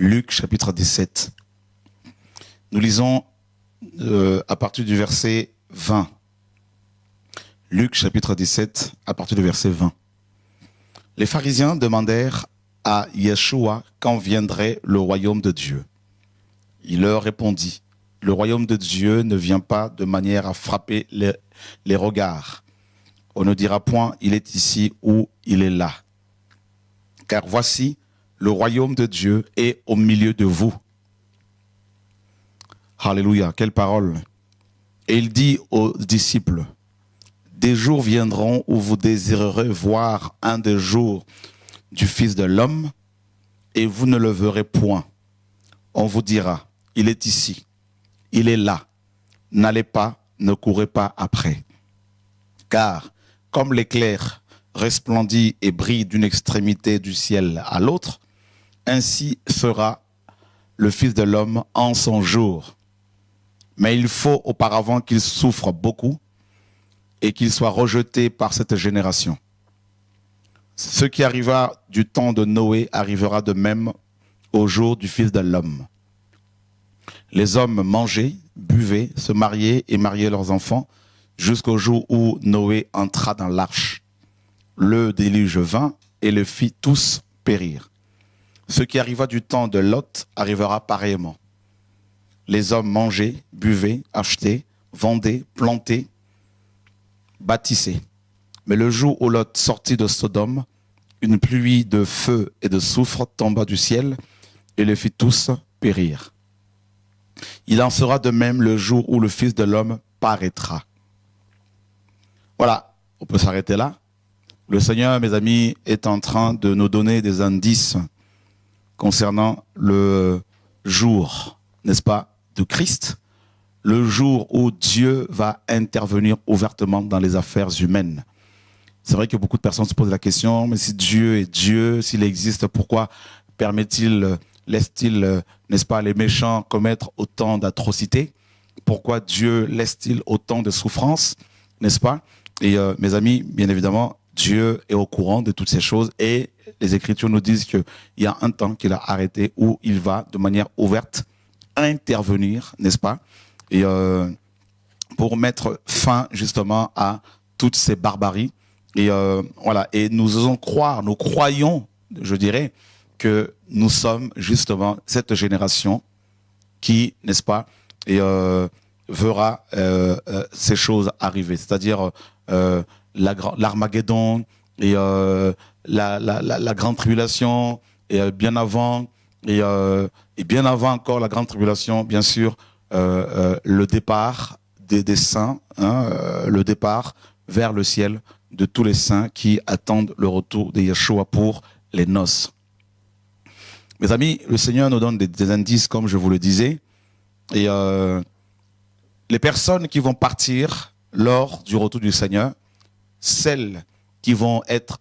Luc chapitre 17. Nous lisons à partir du verset 20. Luc chapitre 17, à partir du verset 20. Les pharisiens demandèrent à Yeshua quand viendrait le royaume de Dieu. Il leur répondit, le royaume de Dieu ne vient pas de manière à frapper les regards. On ne dira point, il est ici ou il est là. Car voici, le royaume de Dieu est au milieu de vous. Alléluia, quelle parole. Et il dit aux disciples, des jours viendront où vous désirerez voir un des jours du Fils de l'homme, et vous ne le verrez point. On vous dira, il est ici, il est là. N'allez pas, ne courez pas après. Car, comme l'éclair resplendit et brille d'une extrémité du ciel à l'autre, ainsi sera le Fils de l'homme en son jour. Mais il faut auparavant qu'il souffre beaucoup et qu'il soit rejeté par cette génération. Ce qui arriva du temps de Noé arrivera de même au jour du Fils de l'homme. Les hommes mangeaient, buvaient, se mariaient et mariaient leurs enfants jusqu'au jour où Noé entra dans l'arche. Le déluge vint et les fit tous périr. Ce qui arriva du temps de Lot arrivera pareillement. Les hommes mangeaient, buvaient, achetaient, vendaient, plantaient, bâtissaient. Mais le jour où Lot sortit de Sodome, une pluie de feu et de soufre tomba du ciel et les fit tous périr. Il en sera de même le jour où le Fils de l'homme paraîtra. Voilà, on peut s'arrêter là. Le Seigneur, mes amis, est en train de nous donner des indices concernant le jour, n'est-ce pas, de Christ, le jour où Dieu va intervenir ouvertement dans les affaires humaines. C'est vrai que beaucoup de personnes se posent la question, mais si Dieu est Dieu, s'il existe, pourquoi laisse-t-il, n'est-ce pas, les méchants commettre autant d'atrocités? Pourquoi Dieu laisse-t-il autant de souffrances, n'est-ce pas? Et mes amis, bien évidemment, Dieu est au courant de toutes ces choses et les Écritures nous disent qu'il y a un temps qu'il a arrêté où il va de manière ouverte intervenir, n'est-ce pas? Et pour mettre fin justement à toutes ces barbaries. Et voilà. Et nous osons croire, nous croyons, je dirais, que nous sommes justement cette génération qui, n'est-ce pas, et verra ces choses arriver. C'est-à-dire l'Armageddon et la grande tribulation et bien avant et bien avant encore la grande tribulation, bien sûr, le départ des saints, le départ vers le ciel de tous les saints qui attendent le retour de Yeshua pour les noces. Mes amis, le Seigneur nous donne des indices, comme je vous le disais, et les personnes qui vont partir lors du retour du Seigneur, celles qui vont être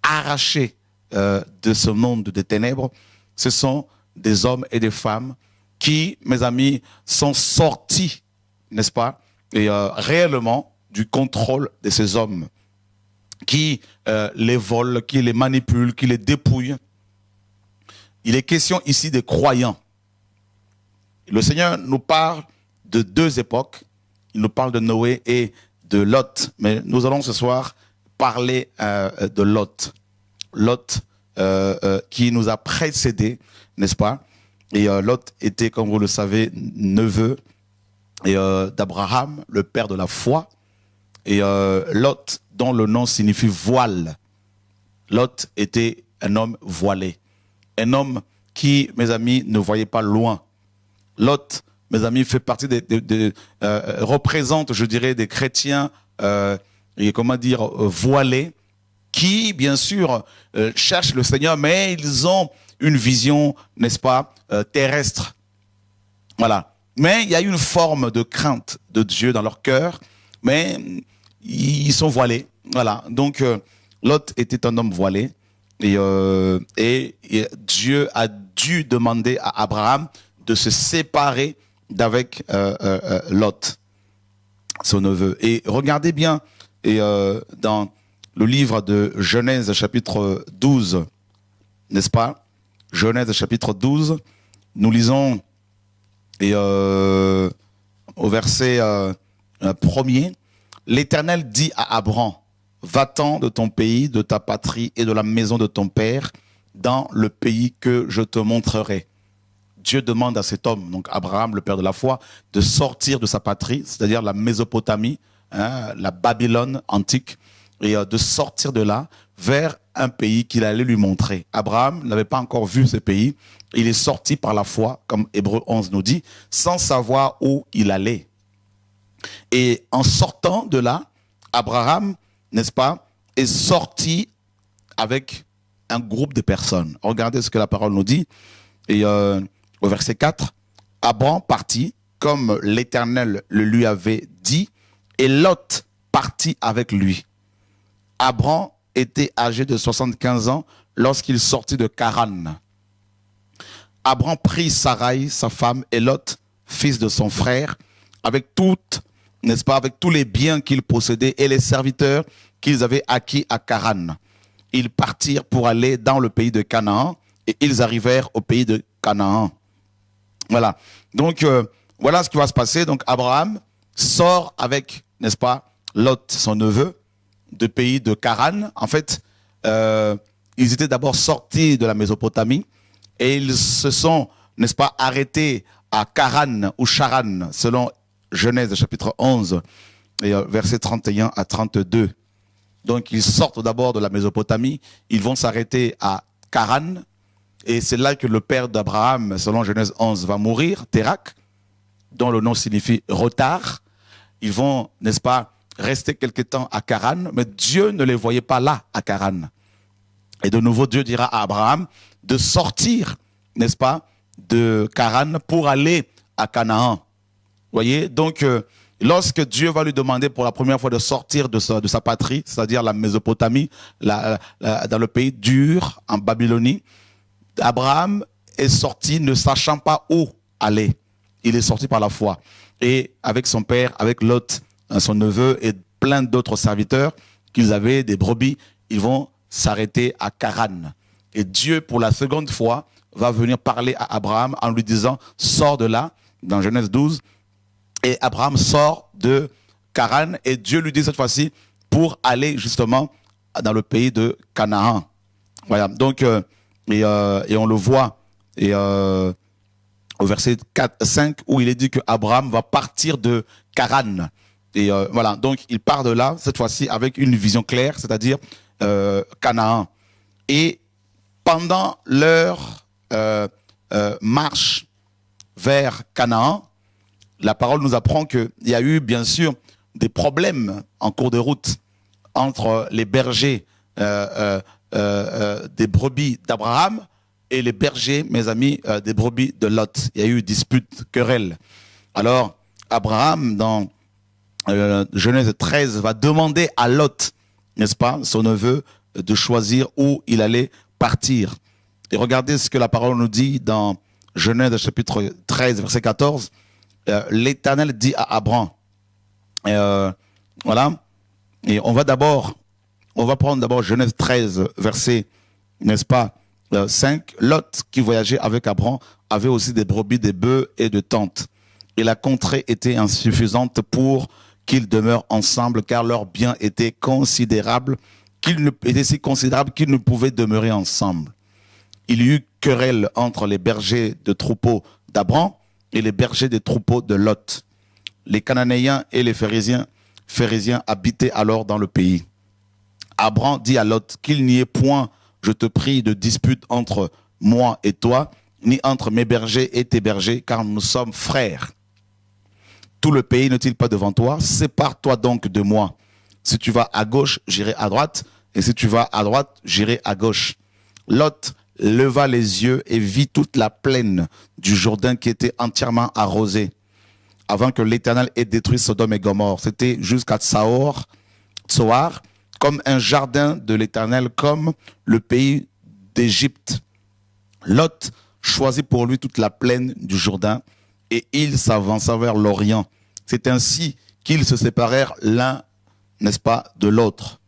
arrachées de ce monde des ténèbres, ce sont des hommes et des femmes qui, mes amis, sont sortis, n'est-ce pas, et réellement du contrôle de ces hommes qui les volent, qui les manipulent, qui les dépouillent. Il est question ici des croyants. Le Seigneur nous parle de deux époques. Il nous parle de Noé et de Lot. Mais nous allons ce soir parler de Lot. Lot qui nous a précédés, n'est-ce pas? Et Lot était, comme vous le savez, neveu d'Abraham, le père de la foi. Et Lot, dont le nom signifie voile. Lot était un homme voilé. Un homme qui, mes amis, ne voyait pas loin. Lot, mes amis, fait partie représente, je dirais, des chrétiens, et comment dire, voilés, qui, bien sûr, cherchent le Seigneur, mais ils ont une vision, n'est-ce pas, terrestre. Voilà. Mais il y a une forme de crainte de Dieu dans leur cœur, mais ils sont voilés. Voilà. Donc, Lot était un homme voilé. Et Dieu a dû demander à Abraham de se séparer d'avec Lot, son neveu. Et regardez bien, dans le livre de Genèse chapitre 12, n'est-ce pas? Genèse chapitre 12, Nous lisons et, au verset 1er, l'Éternel dit à Abraham, va-t'en de ton pays, de ta patrie et de la maison de ton père, dans le pays que je te montrerai. Dieu demande à cet homme, donc Abraham, le père de la foi, de sortir de sa patrie, c'est-à-dire la Mésopotamie, hein, la Babylone antique, et de sortir de là vers un pays qu'il allait lui montrer. Abraham n'avait pas encore vu ce pays. Il est sorti par la foi, comme Hébreux 11 nous dit, sans savoir où il allait. Et en sortant de là, Abraham, n'est-ce pas, est sorti avec un groupe de personnes. Regardez ce que la parole nous dit. Et au verset 4, Abraham partit comme l'Éternel le lui avait dit, et Lot partit avec lui. Abraham était âgé de 75 ans lorsqu'il sortit de Charan. Abraham prit Sarai, sa femme, et Lot, fils de son frère, avec toutes, n'est-ce pas, avec tous les biens qu'ils possédaient et les serviteurs qu'ils avaient acquis à Charan. Ils partirent pour aller dans le pays de Canaan et ils arrivèrent au pays de Canaan. Voilà. Donc, voilà ce qui va se passer. Donc, Abraham sort avec, n'est-ce pas, Lot, son neveu, du pays de Charan. En fait, ils étaient d'abord sortis de la Mésopotamie et ils se sont, n'est-ce pas, arrêtés à Charan ou Charan, selon Genèse chapitre 11, et versets 31 à 32. Donc, ils sortent d'abord de la Mésopotamie, ils vont s'arrêter à Charan, et c'est là que le père d'Abraham, selon Genèse 11, va mourir, Térak, dont le nom signifie retard. Ils vont, n'est-ce pas, rester quelque temps à Charan, mais Dieu ne les voyait pas là, à Charan. Et de nouveau, Dieu dira à Abraham de sortir, n'est-ce pas, de Charan pour aller à Canaan. Vous voyez, donc, lorsque Dieu va lui demander pour la première fois de sortir de sa patrie, c'est-à-dire la Mésopotamie, dans le pays dur, en Babylonie, Abraham est sorti ne sachant pas où aller. Il est sorti par la foi. Et avec son père, avec Lot, son neveu et plein d'autres serviteurs qu'ils avaient, des brebis, ils vont s'arrêter à Charan. Et Dieu, pour la seconde fois, va venir parler à Abraham en lui disant « Sors de là », dans Genèse 12. Et Abraham sort de Charan et Dieu lui dit cette fois-ci pour aller justement dans le pays de Canaan. Voilà, donc, et on le voit et, au verset 5 où il est dit que Abraham va partir de Charan. Et voilà, donc il part de là, cette fois-ci avec une vision claire, c'est-à-dire Canaan. Et pendant leur marche vers Canaan, la parole nous apprend qu'il y a eu bien sûr des problèmes en cours de route entre les bergers des brebis d'Abraham et les bergers, mes amis, des brebis de Lot. Il y a eu dispute, querelle. Alors, Abraham, dans Genèse 13, va demander à Lot, n'est-ce pas, son neveu, de choisir où il allait partir. Et regardez ce que la parole nous dit dans Genèse chapitre 13, verset 14. L'Éternel dit à Abraham, voilà, et on va prendre d'abord Genèse 13, verset, n'est-ce pas, 5. Lot, qui voyageait avec Abraham, avait aussi des brebis, des bœufs et de tentes. Et la contrée était insuffisante pour qu'ils demeurent ensemble, car leurs biens étaient considérables, étaient si considérables qu'ils ne pouvaient demeurer ensemble. Il y eut querelle entre les bergers de troupeaux d'Abraham et les bergers des troupeaux de Lot. Les Cananéens et les Phérésiens habitaient alors dans le pays. Abraham dit à Lot qu'il n'y ait point, je te prie, de dispute entre moi et toi, ni entre mes bergers et tes bergers, car nous sommes frères. Tout le pays n'est-il pas devant toi? Sépare-toi donc de moi. Si tu vas à gauche, j'irai à droite, et si tu vas à droite, j'irai à gauche. Lot leva les yeux et vit toute la plaine du Jourdain qui était entièrement arrosée, avant que l'Éternel ait détruit Sodome et Gomorrhe. C'était jusqu'à Tsoar, comme un jardin de l'Éternel, comme le pays d'Égypte. Lot choisit pour lui toute la plaine du Jourdain et il s'avança vers l'Orient. C'est ainsi qu'ils se séparèrent l'un, n'est-ce pas, de l'autre.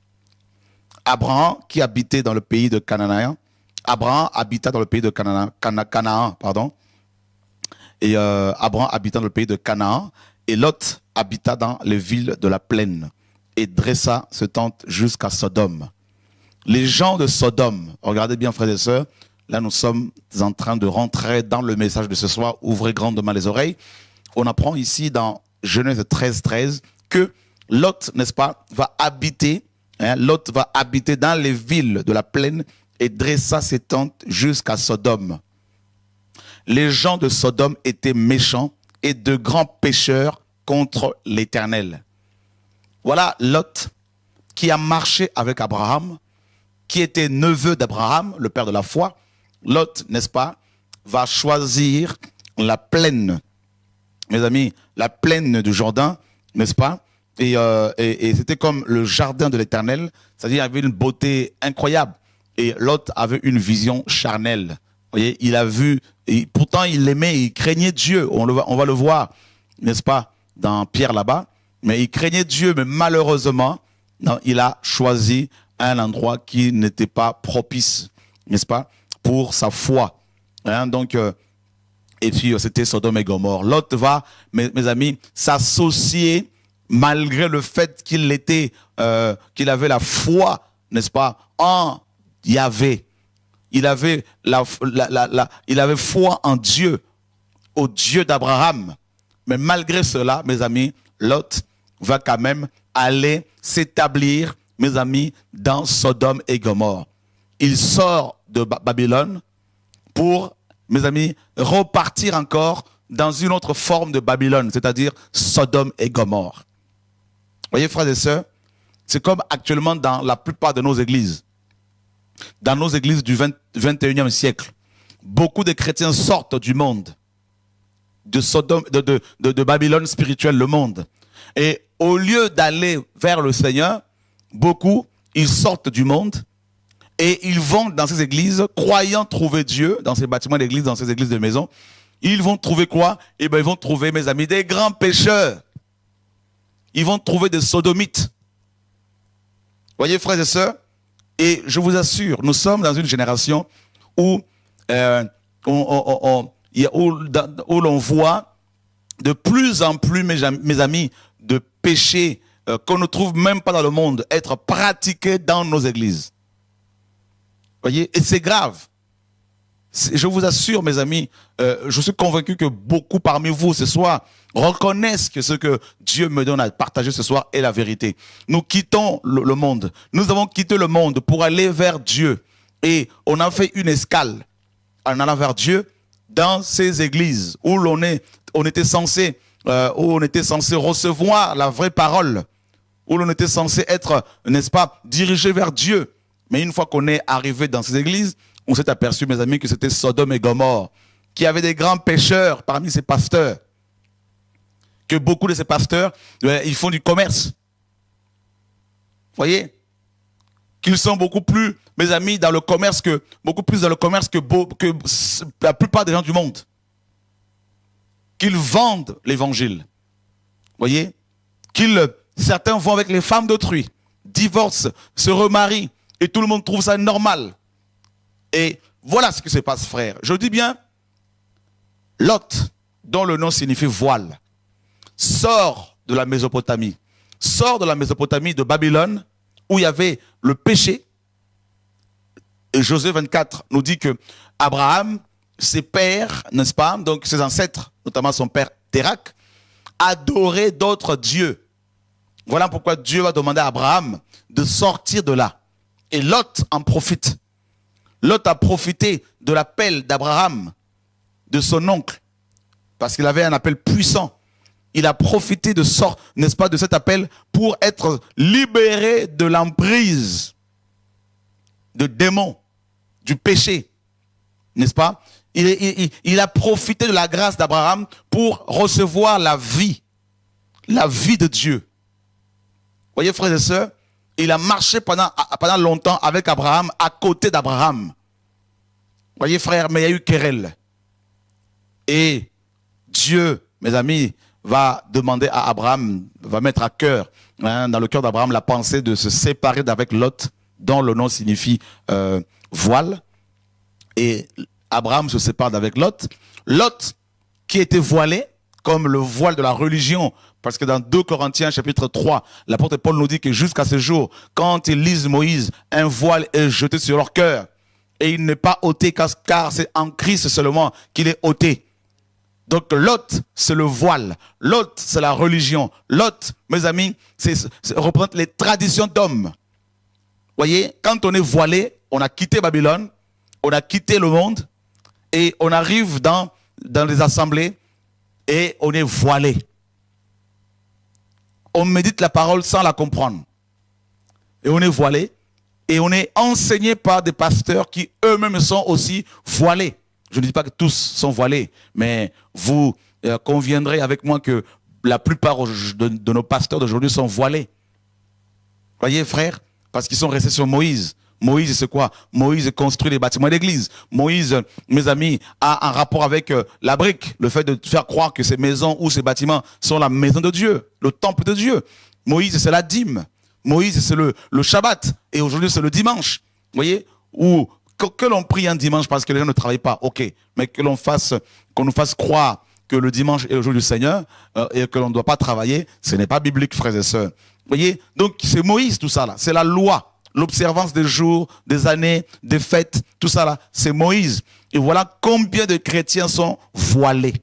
Abraham, qui habitait dans le pays de Canaan, Abraham habita dans le pays de Canaan, et Abraham habitant dans le pays de Canaan, et Lot habita dans les villes de la plaine, et dressa ses tentes jusqu'à Sodome. Les gens de Sodome, regardez bien frères et sœurs, là nous sommes en train de rentrer dans le message de ce soir, ouvrez grandement les oreilles. On apprend ici dans Genèse 13 que Lot, n'est-ce pas, va habiter, Lot va habiter dans les villes de la plaine et dressa ses tentes jusqu'à Sodome. Les gens de Sodome étaient méchants et de grands pécheurs contre l'Éternel. Voilà Lot qui a marché avec Abraham, qui était neveu d'Abraham, le père de la foi. Lot, n'est-ce pas, va choisir la plaine, mes amis, la plaine du Jourdain, n'est-ce pas? Et c'était comme le jardin de l'Éternel, c'est-à-dire il y avait une beauté incroyable. Et Lot avait une vision charnelle. Vous voyez, il a vu, et pourtant il aimait, il craignait Dieu. On va le voir, n'est-ce pas, dans Pierre là-bas. Mais il craignait Dieu, mais malheureusement, non, il a choisi un endroit qui n'était pas propice, n'est-ce pas, pour sa foi. Donc, et puis c'était Sodome et Gomorrhe. Lot va, mes amis, s'associer malgré le fait qu'il avait la foi, n'est-ce pas, en Yahvé. Il avait il avait foi en Dieu, au Dieu d'Abraham. Mais malgré cela, mes amis, Lot va quand même aller s'établir, mes amis, dans Sodome et Gomorrhe. Il sort de Babylone pour, mes amis, repartir encore dans une autre forme de Babylone, c'est-à-dire Sodome et Gomorrhe. Vous voyez, frères et sœurs, c'est comme actuellement dans la plupart de nos églises. Dans nos églises du 21e siècle, beaucoup de chrétiens sortent du monde, de Sodome, de Babylone spirituelle, le monde. Et au lieu d'aller vers le Seigneur, beaucoup, ils sortent du monde et ils vont dans ces églises, croyant trouver Dieu, dans ces bâtiments d'église, dans ces églises de maison. Ils vont trouver quoi? Eh bien, ils vont trouver, mes amis, des grands pécheurs. Ils vont trouver des sodomites. Voyez, frères et sœurs, et je vous assure, nous sommes dans une génération où, où l'on voit de plus en plus, mes amis, de péchés qu'on ne trouve même pas dans le monde être pratiqués dans nos églises. Voyez, et c'est grave. Je vous assure, mes amis, je suis convaincu que beaucoup parmi vous ce soir reconnaissent que ce que Dieu me donne à partager ce soir est la vérité. Nous quittons le monde. Nous avons quitté le monde pour aller vers Dieu. Et on a fait une escale en allant vers Dieu dans ces églises où on était censé recevoir la vraie parole, où l'on était censé être, n'est-ce pas, dirigé vers Dieu. Mais une fois qu'on est arrivé dans ces églises, on s'est aperçu, mes amis, que c'était Sodome et Gomorrhe, qu'il y avait des grands pécheurs parmi ces pasteurs, que beaucoup de ces pasteurs, ils font du commerce. Vous voyez? Qu'ils sont beaucoup plus, mes amis, dans le commerce beaucoup plus dans le commerce que la plupart des gens du monde. Qu'ils vendent l'évangile. Vous voyez? Certains vont avec les femmes d'autrui, divorcent, se remarient, et tout le monde trouve ça normal. Et voilà ce qui se passe, frère. Je dis bien, Lot, dont le nom signifie voile, sort de la Mésopotamie. Sort de la Mésopotamie, de Babylone, où il y avait le péché. Et Josué 24 nous dit que Abraham, ses pères, n'est-ce pas, donc ses ancêtres, notamment son père Térak, adoraient d'autres dieux. Voilà pourquoi Dieu va demander à Abraham de sortir de là. Et Lot en profite. Lot a profité de l'appel d'Abraham, de son oncle, parce qu'il avait un appel puissant. Il a profité n'est-ce pas, de cet appel pour être libéré de l'emprise de démons, du péché, n'est-ce pas? Il a profité de la grâce d'Abraham pour recevoir la vie de Dieu. Voyez, frères et sœurs, il a marché pendant longtemps avec Abraham, à côté d'Abraham. Voyez, frère, mais il y a eu querelle. Et Dieu, mes amis, va demander à Abraham, va mettre à cœur, dans le cœur d'Abraham, la pensée de se séparer d'avec Lot, dont le nom signifie voile. Et Abraham se sépare d'avec Lot. Lot qui était voilé, comme le voile de la religion, parce que dans 2 Corinthiens chapitre 3, l'apôtre Paul nous dit que jusqu'à ce jour, quand ils lisent Moïse, un voile est jeté sur leur cœur. Et il n'est pas ôté car c'est en Christ seulement qu'il est ôté. Donc l'hôte, c'est le voile. L'hôte, c'est la religion. L'hôte, mes amis, représente les traditions d'hommes. Voyez, quand on est voilé, on a quitté Babylone, on a quitté le monde, et on arrive dans les assemblées, et on est voilé. On médite la parole sans la comprendre. Et on est voilé. Et on est enseigné par des pasteurs qui eux-mêmes sont aussi voilés. Je ne dis pas que tous sont voilés, mais vous conviendrez avec moi que la plupart de nos pasteurs d'aujourd'hui sont voilés. Voyez, frères, parce qu'ils sont restés sur Moïse. Moïse, c'est quoi? Moïse construit les bâtiments d'église. Moïse, mes amis, a un rapport avec la brique. Le fait de faire croire que ces maisons ou ces bâtiments sont la maison de Dieu, le temple de Dieu. Moïse, c'est la dîme. Moïse, c'est le Shabbat. Et aujourd'hui, c'est le dimanche. Vous voyez? Ou que l'on prie un dimanche parce que les gens ne travaillent pas. Ok. Mais qu'on nous fasse croire que le dimanche est le jour du Seigneur et que l'on ne doit pas travailler, ce n'est pas biblique, frères et sœurs. Vous voyez? Donc, c'est Moïse, tout ça là. C'est la loi. L'observance des jours, des années, des fêtes, tout ça là. C'est Moïse. Et voilà combien de chrétiens sont voilés.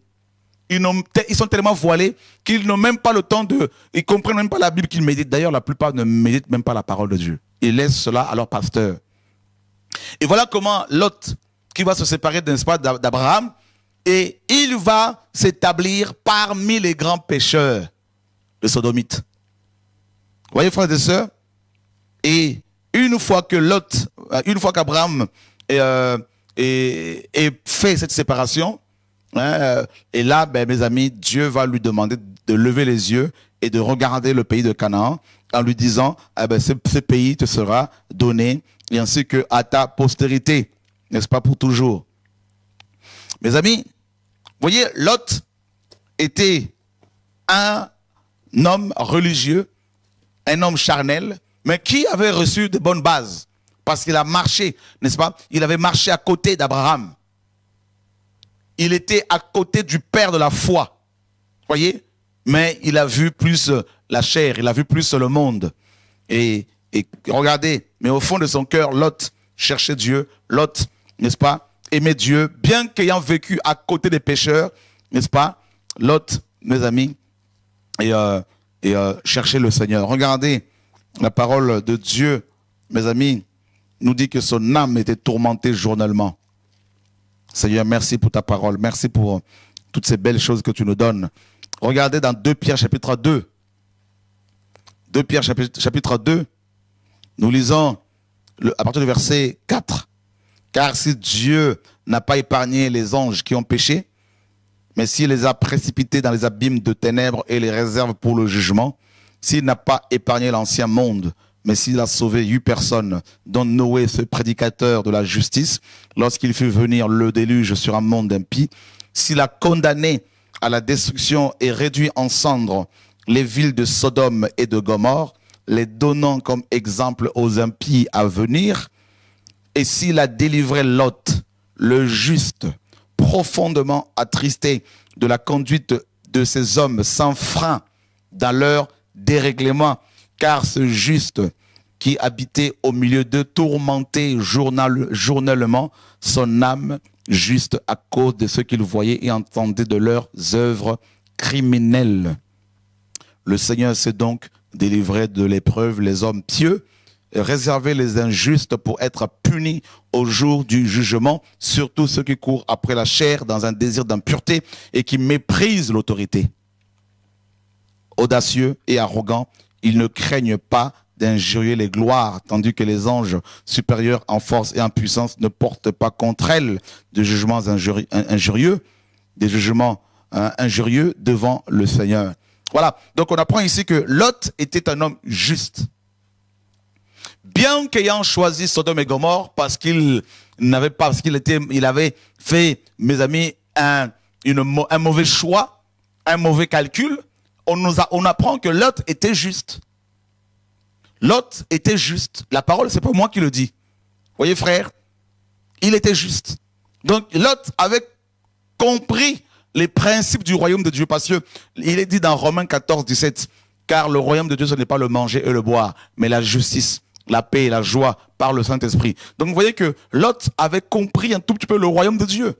Ils sont tellement voilés qu'ils n'ont même pas le temps ils comprennent même pas la Bible qu'ils méditent. D'ailleurs, la plupart ne méditent même pas la parole de Dieu. Ils laissent cela à leur pasteur. Et voilà comment Lot, qui va se séparer, n'est-ce pas, d'Abraham, et il va s'établir parmi les grands pécheurs de Sodomites. Vous voyez, frères et sœurs? Et une fois qu'Abraham ait fait cette séparation, et là, mes amis, Dieu va lui demander de lever les yeux et de regarder le pays de Canaan en lui disant, ce pays te sera donné, et ainsi que à ta postérité, n'est-ce pas, pour toujours. Mes amis, voyez, Lot était un homme religieux, un homme charnel, mais qui avait reçu de bonnes bases, parce qu'il a marché, n'est-ce pas? Il avait marché à côté d'Abraham. Il était à côté du père de la foi, voyez? Mais il a vu plus la chair, il a vu plus le monde. Et regardez, mais au fond de son cœur, Lot cherchait Dieu, Lot, n'est-ce pas, aimait Dieu, bien qu'ayant vécu à côté des pécheurs, n'est-ce pas, Lot, mes amis, cherchait le Seigneur. Regardez, la parole de Dieu, mes amis, nous dit que son âme était tourmentée journellement. Seigneur, merci pour ta parole. Merci pour toutes ces belles choses que tu nous donnes. Regardez dans 2 Pierre chapitre 2. 2 Pierre chapitre 2. Nous lisons à partir du verset 4. Car si Dieu n'a pas épargné les anges qui ont péché, mais s'il les a précipités dans les abîmes de ténèbres et les réserve pour le jugement, s'il n'a pas épargné l'ancien monde, mais s'il a sauvé 8 personnes, dont Noé, ce prédicateur de la justice, lorsqu'il fit venir le déluge sur un monde impie, s'il a condamné à la destruction et réduit en cendres les villes de Sodome et de Gomorrhe, les donnant comme exemple aux impies à venir, et s'il a délivré Lot, le juste, profondément attristé de la conduite de ces hommes sans frein dans leur dérèglement, car ce juste qui habitait au milieu d'eux tourmentait journellement son âme juste à cause de ce qu'il voyait et entendait de leurs œuvres criminelles. Le Seigneur s'est donc délivré de l'épreuve les hommes pieux, et réservé les injustes pour être punis au jour du jugement, surtout ceux qui courent après la chair dans un désir d'impureté et qui méprisent l'autorité. Audacieux et arrogants, ils ne craignent pas d'injurier les gloires, tandis que les anges supérieurs en force et en puissance ne portent pas contre elles de jugements injurieux, des jugements injurieux devant le Seigneur. Voilà, donc on apprend ici que Lot était un homme juste. Bien qu'ayant choisi Sodome et Gomorrhe parce qu'il avait fait, mes amis, un mauvais choix, un mauvais calcul, on apprend que Lot était juste. Lot était juste. La parole, c'est pas moi qui le dis. Vous voyez, frère, il était juste. Donc Lot avait compris les principes du royaume de Dieu. Parce que il est dit dans Romains 14, 17, car le royaume de Dieu, ce n'est pas le manger et le boire, mais la justice, la paix et la joie par le Saint-Esprit. Donc vous voyez que Lot avait compris un tout petit peu le royaume de Dieu.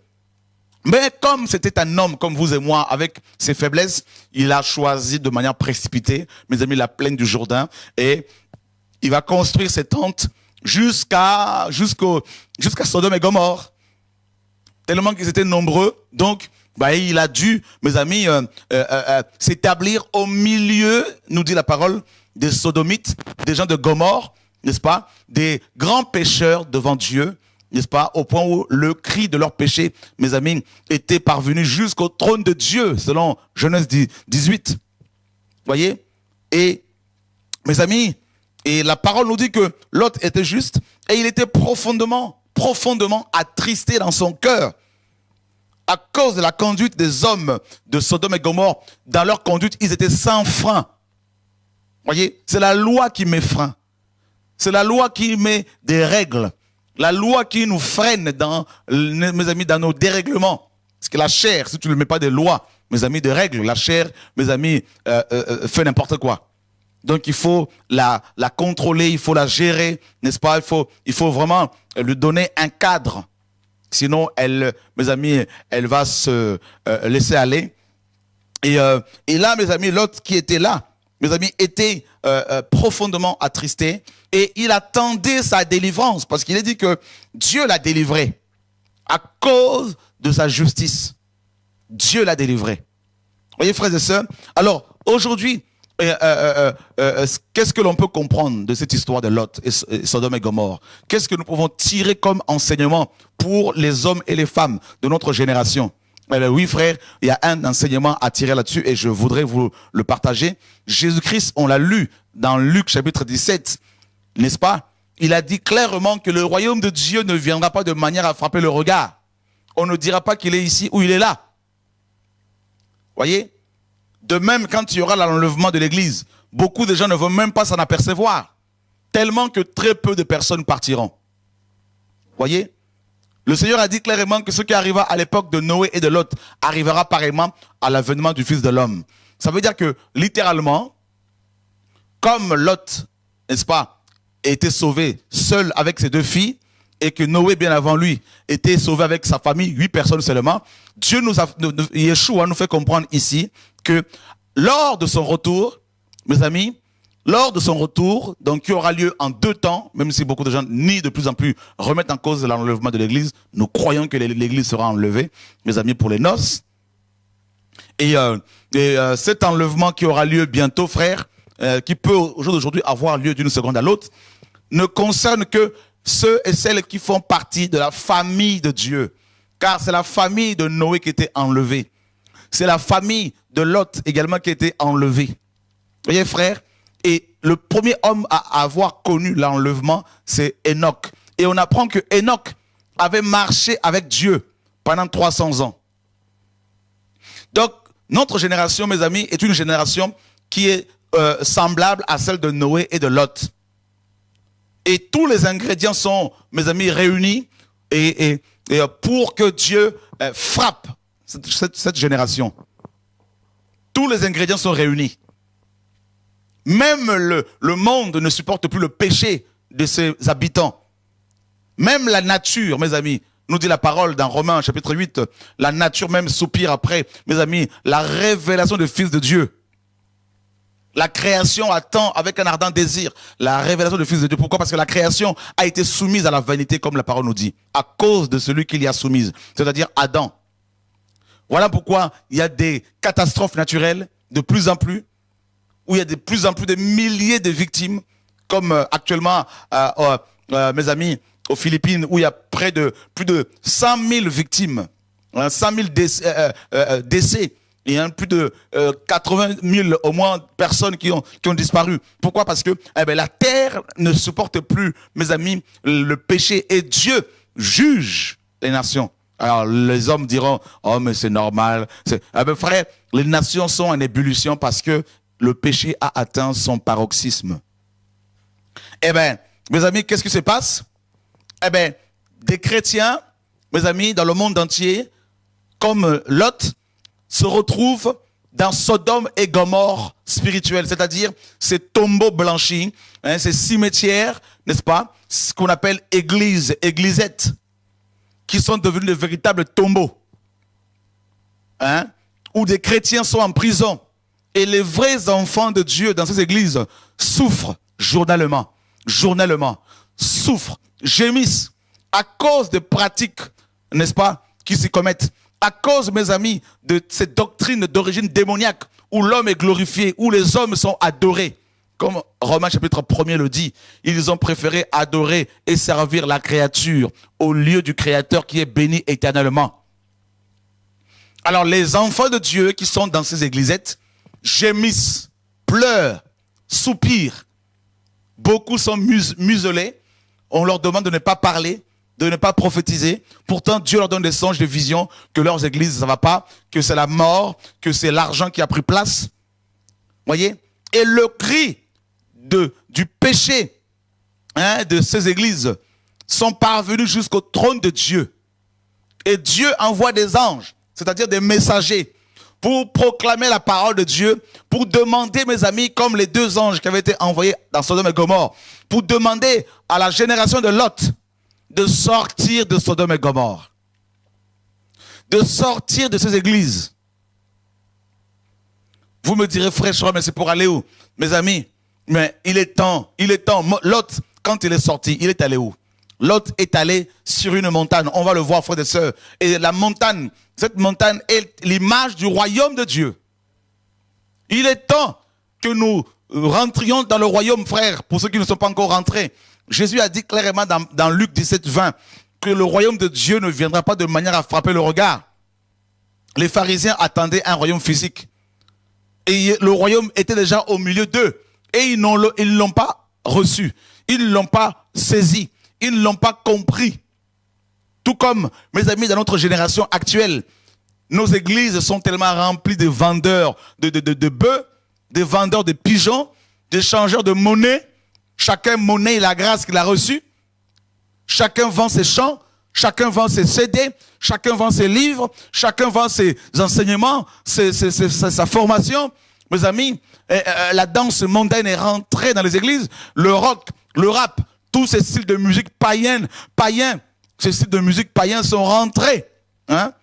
Mais comme c'était un homme comme vous et moi, avec ses faiblesses, il a choisi de manière précipitée, mes amis, la plaine du Jourdain, et il va construire ses tentes jusqu'à Sodome et Gomorrhe. Tellement qu'ils étaient nombreux, donc il a dû, mes amis, s'établir au milieu, nous dit la parole, des sodomites, des gens de Gomorre, n'est-ce pas, des grands pécheurs devant Dieu, n'est-ce pas, au point où le cri de leur péché, mes amis, était parvenu jusqu'au trône de Dieu, selon Genèse 18. Voyez? Et, mes amis, et la parole nous dit que Lot était juste, et il était profondément attristé dans son cœur, à cause de la conduite des hommes de Sodome et Gomorre. Dans leur conduite, ils étaient sans frein. Voyez? C'est la loi qui met frein. C'est la loi qui met des règles. La loi qui nous freine mes amis, dans nos dérèglements. Parce que la chair, si tu ne mets pas des lois, mes amis, de règles, la chair, mes amis, fait n'importe quoi. Donc il faut la contrôler, il faut la gérer, n'est-ce pas? Il faut vraiment lui donner un cadre. Sinon, mes amis, elle va se laisser aller. Et là, mes amis, l'autre qui était là, mes amis, était profondément attristé. Et il attendait sa délivrance, parce qu'il est dit que Dieu l'a délivré à cause de sa justice. Dieu l'a délivré. Vous voyez, frères et sœurs? Alors, aujourd'hui, qu'est-ce que l'on peut comprendre de cette histoire de Lot et Sodome et Gomorre? Qu'est-ce que nous pouvons tirer comme enseignement pour les hommes et les femmes de notre génération? Oui, frère, il y a un enseignement à tirer là-dessus et je voudrais vous le partager. Jésus-Christ, on l'a lu dans Luc chapitre 17, n'est-ce pas? Il a dit clairement que le royaume de Dieu ne viendra pas de manière à frapper le regard. On ne dira pas qu'il est ici ou il est là. Voyez? De même, quand il y aura l'enlèvement de l'église, beaucoup de gens ne vont même pas s'en apercevoir. Tellement que très peu de personnes partiront. Voyez? Le Seigneur a dit clairement que ce qui arriva à l'époque de Noé et de Lot arrivera pareillement à l'avènement du Fils de l'homme. Ça veut dire que, littéralement, comme Lot, n'est-ce pas, était sauvé seul avec ses 2 filles, et que Noé, bien avant lui, était sauvé avec sa famille, 8 personnes seulement, Yeshua nous fait comprendre ici que lors de son retour, mes amis, lors de son retour, donc qui aura lieu en 2 temps, même si beaucoup de gens nient de plus en plus, remettent en cause l'enlèvement de l'église, nous croyons que l'église sera enlevée, mes amis, pour les noces. Et cet enlèvement qui aura lieu bientôt, frère, qui peut au jour d'aujourd'hui avoir lieu d'une seconde à l'autre, ne concerne que ceux et celles qui font partie de la famille de Dieu. Car c'est la famille de Noé qui était enlevée. C'est la famille de Lot également qui était enlevée. Vous voyez, frère? Et le premier homme à avoir connu l'enlèvement, c'est Enoch. Et on apprend que Enoch avait marché avec Dieu pendant 300 ans. Donc, notre génération, mes amis, est une génération qui est semblable à celle de Noé et de Lot. Et tous les ingrédients sont, mes amis, réunis et pour que Dieu frappe cette génération. Tous les ingrédients sont réunis. Même le monde ne supporte plus le péché de ses habitants. Même la nature, mes amis, nous dit la parole dans Romains chapitre 8, la nature même soupire après, mes amis, la révélation du Fils de Dieu. La création attend avec un ardent désir la révélation du Fils de Dieu. Pourquoi? Parce que la création a été soumise à la vanité, comme la parole nous dit, à cause de celui qui l'y a soumise, c'est-à-dire Adam. Voilà pourquoi il y a des catastrophes naturelles de plus en plus, où il y a de plus en plus de milliers de victimes, comme actuellement, mes amis, aux Philippines, où il y a plus de 100 000 victimes, 100 000 décès. Il y a plus de 80 000 au moins personnes qui ont disparu. Pourquoi? Parce que la terre ne supporte plus, mes amis, le péché. Et Dieu juge les nations. Alors les hommes diront, oh mais c'est normal. Frère, les nations sont en ébullition parce que le péché a atteint son paroxysme. Mes amis, qu'est-ce qui se passe? Des chrétiens, mes amis, dans le monde entier, comme Lot, se retrouvent dans Sodome et Gomorrhe spirituel, c'est-à-dire ces tombeaux blanchis, hein, ces cimetières, n'est-ce pas, ce qu'on appelle églises, églisettes, qui sont devenus de véritables tombeaux, hein, où des chrétiens sont en prison. Et les vrais enfants de Dieu dans ces églises souffrent journellement, souffrent, gémissent à cause des pratiques, n'est-ce pas, qui s'y commettent. À cause, mes amis, de cette doctrine d'origine démoniaque, où l'homme est glorifié, où les hommes sont adorés. Comme Romains chapitre 1er le dit, ils ont préféré adorer et servir la créature au lieu du Créateur qui est béni éternellement. Alors les enfants de Dieu qui sont dans ces églisettes gémissent, pleurent, soupirent. Beaucoup sont muselés. On leur demande de ne pas parler, de ne pas prophétiser. Pourtant, Dieu leur donne des songes, des visions, que leurs églises, ça ne va pas, que c'est la mort, que c'est l'argent qui a pris place. Voyez? Et le cri du péché, hein, de ces églises sont parvenus jusqu'au trône de Dieu. Et Dieu envoie des anges, c'est-à-dire des messagers, pour proclamer la parole de Dieu, pour demander, mes amis, comme les deux anges qui avaient été envoyés dans Sodome et Gomorre, pour demander à la génération de Lot de sortir de Sodome et Gomorre, de sortir de ces églises. Vous me direz, frère, mais c'est pour aller où? Mes amis, mais il est temps. Lot, quand il est sorti, il est allé où? Lot est allé sur une montagne. On va le voir, frères et sœurs. Et la montagne, cette montagne est l'image du royaume de Dieu. Il est temps que nous rentrions dans le royaume, frères, pour ceux qui ne sont pas encore rentrés. Jésus a dit clairement dans Luc 17, 20, que le royaume de Dieu ne viendra pas de manière à frapper le regard. Les pharisiens attendaient un royaume physique. Et le royaume était déjà au milieu d'eux. Et ils ne l'ont pas reçu. Ils ne l'ont pas saisi. Ils ne l'ont pas compris. Tout comme, mes amis, dans notre génération actuelle, nos églises sont tellement remplies de vendeurs de bœufs, de vendeurs de pigeons, d'échangeurs de monnaie. Chacun monnaie la grâce qu'il a reçue. Chacun vend ses chants. Chacun vend ses CD. Chacun vend ses livres. Chacun vend ses enseignements, sa formation. Mes amis, la danse mondaine est rentrée dans les églises. Le rock, le rap, tous ces styles de musique païens, ces styles de musique païens sont rentrés. Hein?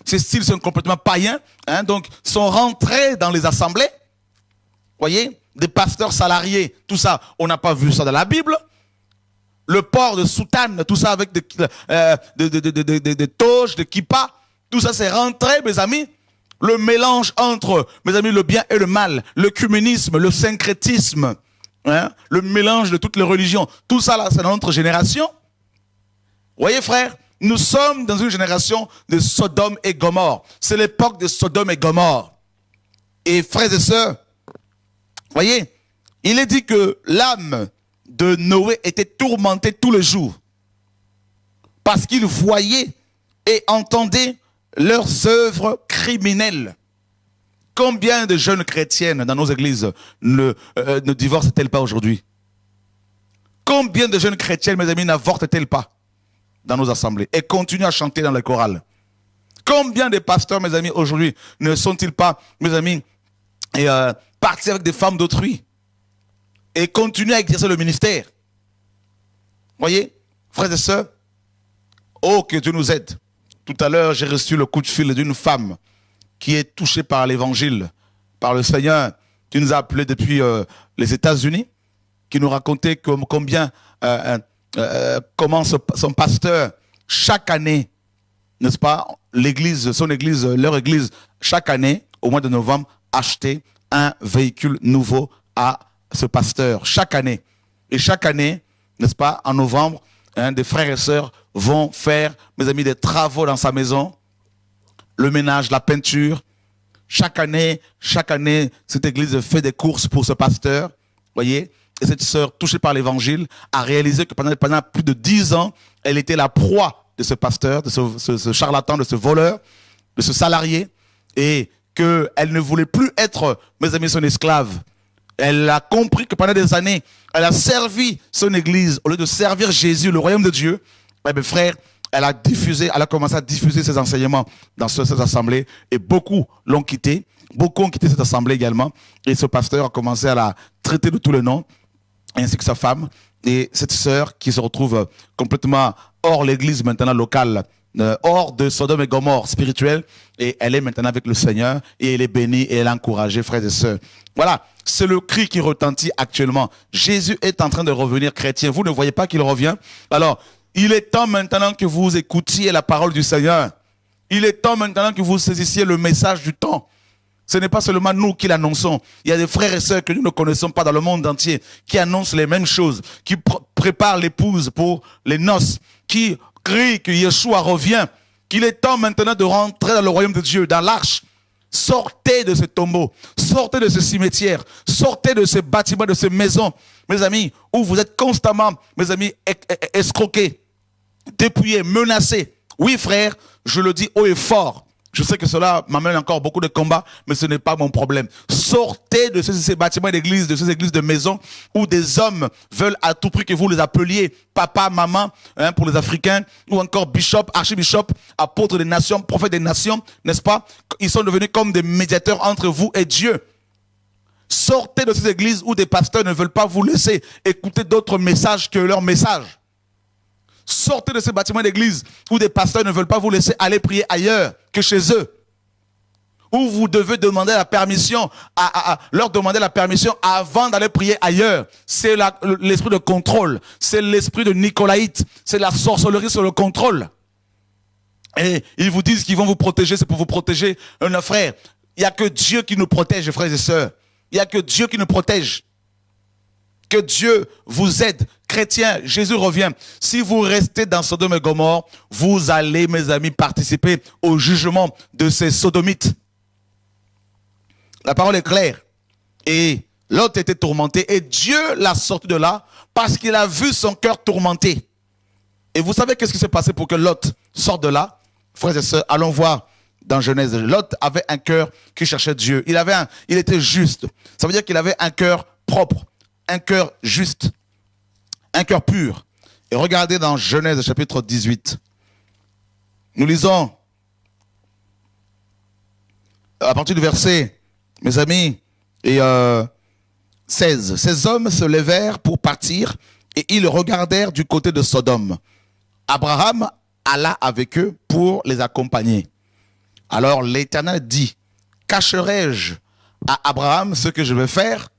Ces styles sont complètement païens, hein? Donc sont rentrés dans les assemblées. Voyez, des pasteurs salariés, tout ça, on n'a pas vu ça dans la Bible. Le port de soutane, tout ça avec des toges, de kippas, tout ça c'est rentré, mes amis. Le mélange entre, mes amis, le bien et le mal, l'œcuménisme, le syncrétisme, hein, le mélange de toutes les religions, tout ça là, c'est dans notre génération. Voyez frère, nous sommes dans une génération de Sodome et Gomorre. C'est l'époque de Sodome et Gomorre. Et frères et sœurs, voyez, il est dit que l'âme de Noé était tourmentée tous les jours parce qu'il voyait et entendait leurs œuvres criminelles. Combien de jeunes chrétiennes dans nos églises ne divorcent-elles pas aujourd'hui? Combien de jeunes chrétiennes, mes amis, n'avortent-elles pas dans nos assemblées et continuent à chanter dans les chorales? Combien de pasteurs, mes amis, aujourd'hui, ne sont-ils pas, mes amis, partis avec des femmes d'autrui et continuent à exercer le ministère? Voyez, frères et sœurs, oh, que Dieu nous aide. Tout à l'heure, j'ai reçu le coup de fil d'une femme qui est touchée par l'évangile, par le Seigneur, qui nous a appelés depuis les États-Unis, qui nous racontait combien, comment son pasteur, chaque année, n'est-ce pas, l'église, son église, leur église, chaque année, au mois de novembre, achetait un véhicule nouveau à ce pasteur, chaque année. Et chaque année, n'est-ce pas, en novembre, des frères et sœurs vont faire, mes amis, des travaux dans sa maison, le ménage, la peinture. Chaque année, cette église fait des courses pour ce pasteur, voyez. Et cette sœur, touchée par l'évangile, a réalisé que pendant plus de 10 ans, elle était la proie de ce pasteur, de ce charlatan, de ce voleur, de ce salarié, et qu'elle ne voulait plus être, mes amis, son esclave. Elle a compris que pendant des années, elle a servi son église au lieu de servir Jésus, le royaume de Dieu. Eh bien, frère, elle a commencé à diffuser ses enseignements dans cette assemblée et beaucoup l'ont quitté. Beaucoup ont quitté cette assemblée également. Et ce pasteur a commencé à la traiter de tous les noms, ainsi que sa femme. Et cette sœur qui se retrouve complètement hors l'église maintenant locale, hors de Sodome et Gomorrhe spirituelle, et elle est maintenant avec le Seigneur, et elle est bénie, et elle est encouragée, frères et sœurs. Voilà, c'est le cri qui retentit actuellement. Jésus est en train de revenir chrétien. Vous ne voyez pas qu'il revient? Alors, il est temps maintenant que vous écoutiez la parole du Seigneur. Il est temps maintenant que vous saisissiez le message du temps. Ce n'est pas seulement nous qui l'annonçons. Il y a des frères et sœurs que nous ne connaissons pas dans le monde entier qui annoncent les mêmes choses, qui préparent l'épouse pour les noces, qui crient que Yeshua revient, qu'il est temps maintenant de rentrer dans le royaume de Dieu, dans l'arche. Sortez de ce tombeau, sortez de ce cimetière, sortez de ces bâtiments, de ces maisons, mes amis, où vous êtes constamment, mes amis, escroqués, dépouillés, menacés. Oui, frère, je le dis haut et fort. Je sais que cela m'amène encore beaucoup de combats, mais ce n'est pas mon problème. Sortez de ces bâtiments d'église, de ces églises de maison, où des hommes veulent à tout prix que vous les appeliez papa, maman, hein, pour les Africains, ou encore bishop, archibishop, apôtre des nations, prophète des nations, n'est-ce pas? Ils sont devenus comme des médiateurs entre vous et Dieu. Sortez de ces églises où des pasteurs ne veulent pas vous laisser écouter d'autres messages que leur message. Sortez de ces bâtiments d'église où des pasteurs ne veulent pas vous laisser aller prier ailleurs que chez eux. Où vous devez demander la permission, leur demander la permission avant d'aller prier ailleurs. C'est l'esprit de contrôle. C'est l'esprit de Nicolaïte. C'est la sorcellerie sur le contrôle. Et ils vous disent qu'ils vont vous protéger, c'est pour vous protéger. Un frère, il n'y a que Dieu qui nous protège, frères et sœurs. Il n'y a que Dieu qui nous protège. Que Dieu vous aide. Chrétiens, Jésus revient. Si vous restez dans Sodome et Gomorrhe, vous allez, mes amis, participer au jugement de ces sodomites. La parole est claire. Et Lot était tourmenté et Dieu l'a sorti de là parce qu'il a vu son cœur tourmenté. Et vous savez qu'est-ce qui s'est passé pour que Lot sorte de là? Frères et sœurs, allons voir dans Genèse. Lot avait un cœur qui cherchait Dieu. Il était juste. Ça veut dire qu'il avait un cœur propre. Un cœur juste, un cœur pur. Et regardez dans Genèse chapitre 18. Nous lisons à partir du verset, mes amis, et 16. Ces hommes se levèrent pour partir et ils regardèrent du côté de Sodome. Abraham alla avec eux pour les accompagner. Alors l'Éternel dit, cacherai-je à Abraham ce que je vais faire?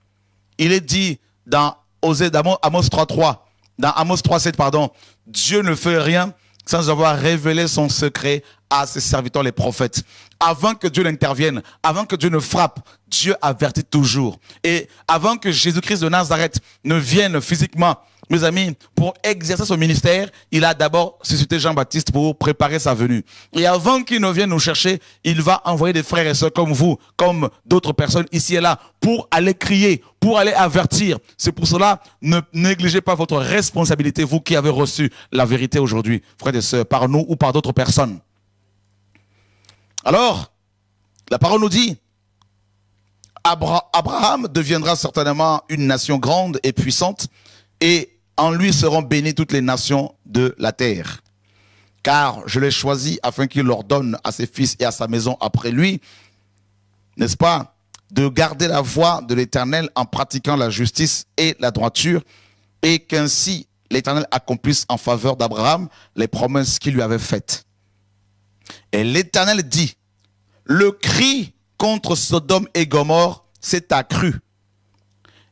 Il est dit dans Amos 3.3, dans Amos 3.7, pardon, Dieu ne fait rien sans avoir révélé son secret à ses serviteurs les prophètes. Avant que Dieu n'intervienne, avant que Dieu ne frappe, Dieu avertit toujours. Et avant que Jésus-Christ de Nazareth ne vienne physiquement, mes amis, pour exercer son ministère, il a d'abord suscité Jean-Baptiste pour préparer sa venue. Et avant qu'il ne vienne nous chercher, il va envoyer des frères et sœurs comme vous, comme d'autres personnes ici et là, pour aller crier, pour aller avertir. C'est pour cela, ne négligez pas votre responsabilité, vous qui avez reçu la vérité aujourd'hui, frères et sœurs, par nous ou par d'autres personnes. Alors, la parole nous dit, Abraham deviendra certainement une nation grande et puissante, et en lui seront bénies toutes les nations de la terre. Car je l'ai choisi afin qu'il ordonne à ses fils et à sa maison après lui, n'est-ce pas, de garder la voie de l'Éternel en pratiquant la justice et la droiture, et qu'ainsi l'Éternel accomplisse en faveur d'Abraham les promesses qu'il lui avait faites. Et l'Éternel dit, le cri contre Sodome et Gomorrhe s'est accru,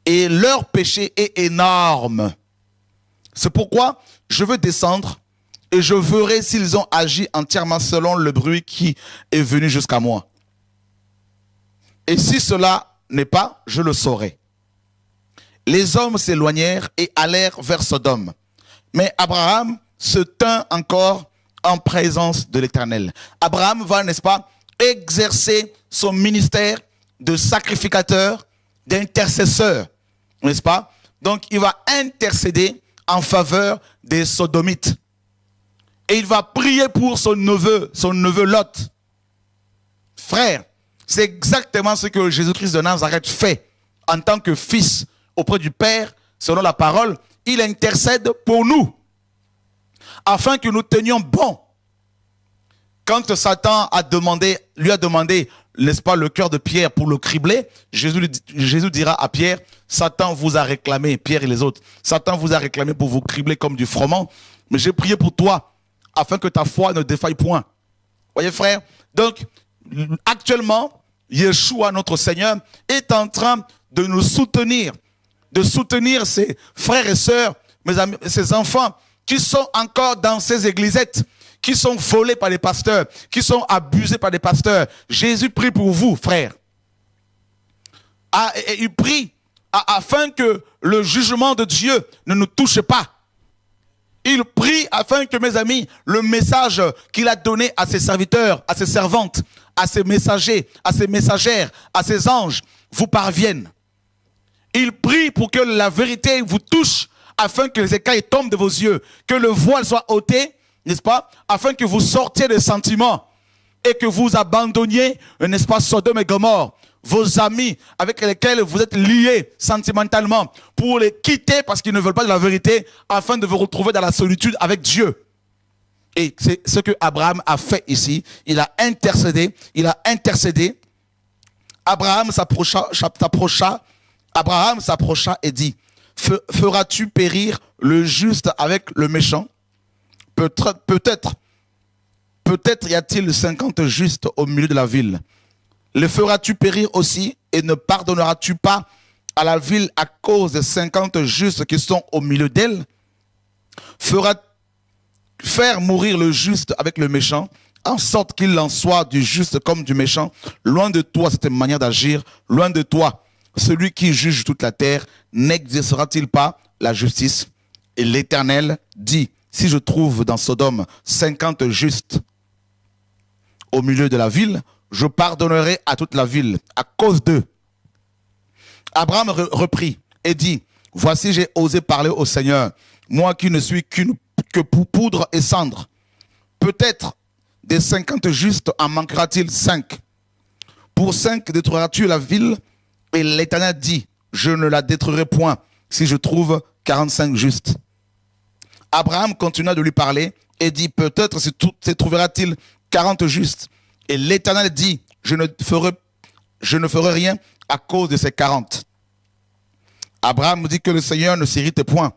et leur péché est énorme. C'est pourquoi je veux descendre et je verrai s'ils ont agi entièrement selon le bruit qui est venu jusqu'à moi. Et si cela n'est pas, je le saurai. Les hommes s'éloignèrent et allèrent vers Sodome. Mais Abraham se tint encore en présence de l'Éternel. Abraham va, n'est-ce pas, exercer son ministère de sacrificateur, d'intercesseur, n'est-ce pas? Donc il va intercéder en faveur des sodomites. Et il va prier pour son neveu Lot. Frère, c'est exactement ce que Jésus-Christ de Nazareth fait en tant que fils auprès du Père, selon la parole. Il intercède pour nous. afin que nous tenions bon. Quand Satan lui a demandé, n'est-ce pas, le cœur de Pierre pour le cribler, Jésus dira à Pierre, Satan vous a réclamé, Pierre et les autres, Satan vous a réclamé pour vous cribler comme du froment, mais j'ai prié pour toi, afin que ta foi ne défaille point. Voyez frère, donc actuellement, Yeshua, notre Seigneur, est en train de nous soutenir, de soutenir ses frères et sœurs, mes amis, ses enfants, qui sont encore dans ces églisettes, qui sont volés par les pasteurs, qui sont abusés par les pasteurs. Jésus prie pour vous, frères. Et il prie afin que le jugement de Dieu ne nous touche pas. Il prie afin que, mes amis, le message qu'il a donné à ses serviteurs, à ses servantes, à ses messagers, à ses messagères, à ses anges, vous parvienne. Il prie pour que la vérité vous touche, afin que les écailles tombent de vos yeux, que le voile soit ôté, n'est-ce pas, afin que vous sortiez des sentiments et que vous abandonniez, n'est-ce pas, Sodome et Gomorrhe, vos amis avec lesquels vous êtes liés sentimentalement, pour les quitter parce qu'ils ne veulent pas de la vérité, afin de vous retrouver dans la solitude avec Dieu. Et c'est ce que Abraham a fait ici. Il a intercédé. Abraham s'approcha et dit, feras-tu périr le juste avec le méchant? Peut-être y a-t-il 50 justes au milieu de la ville. Les feras-tu périr aussi, et ne pardonneras-tu pas à la ville à cause des 50 justes qui sont au milieu d'elle? Faire mourir le juste avec le méchant, en sorte qu'il en soit du juste comme du méchant. Loin de toi cette manière d'agir, loin de toi celui qui juge toute la terre. N'exercera-t-il pas la justice? Et l'Éternel dit, si je trouve dans Sodome 50 justes au milieu de la ville, je pardonnerai à toute la ville à cause d'eux. Abraham reprit et dit, voici j'ai osé parler au Seigneur, moi qui ne suis que poudre et cendre. Peut-être des 50 justes en manquera-t-il 5. Pour 5 détruiras-tu la ville? Et l'Éternel dit, je ne la détruirai point si je trouve 45 justes. Abraham continua de lui parler et dit, peut-être se trouvera-t-il 40 justes. Et l'Éternel dit, je ne ferai rien à cause de ces 40. Abraham dit que le Seigneur ne s'irrite point.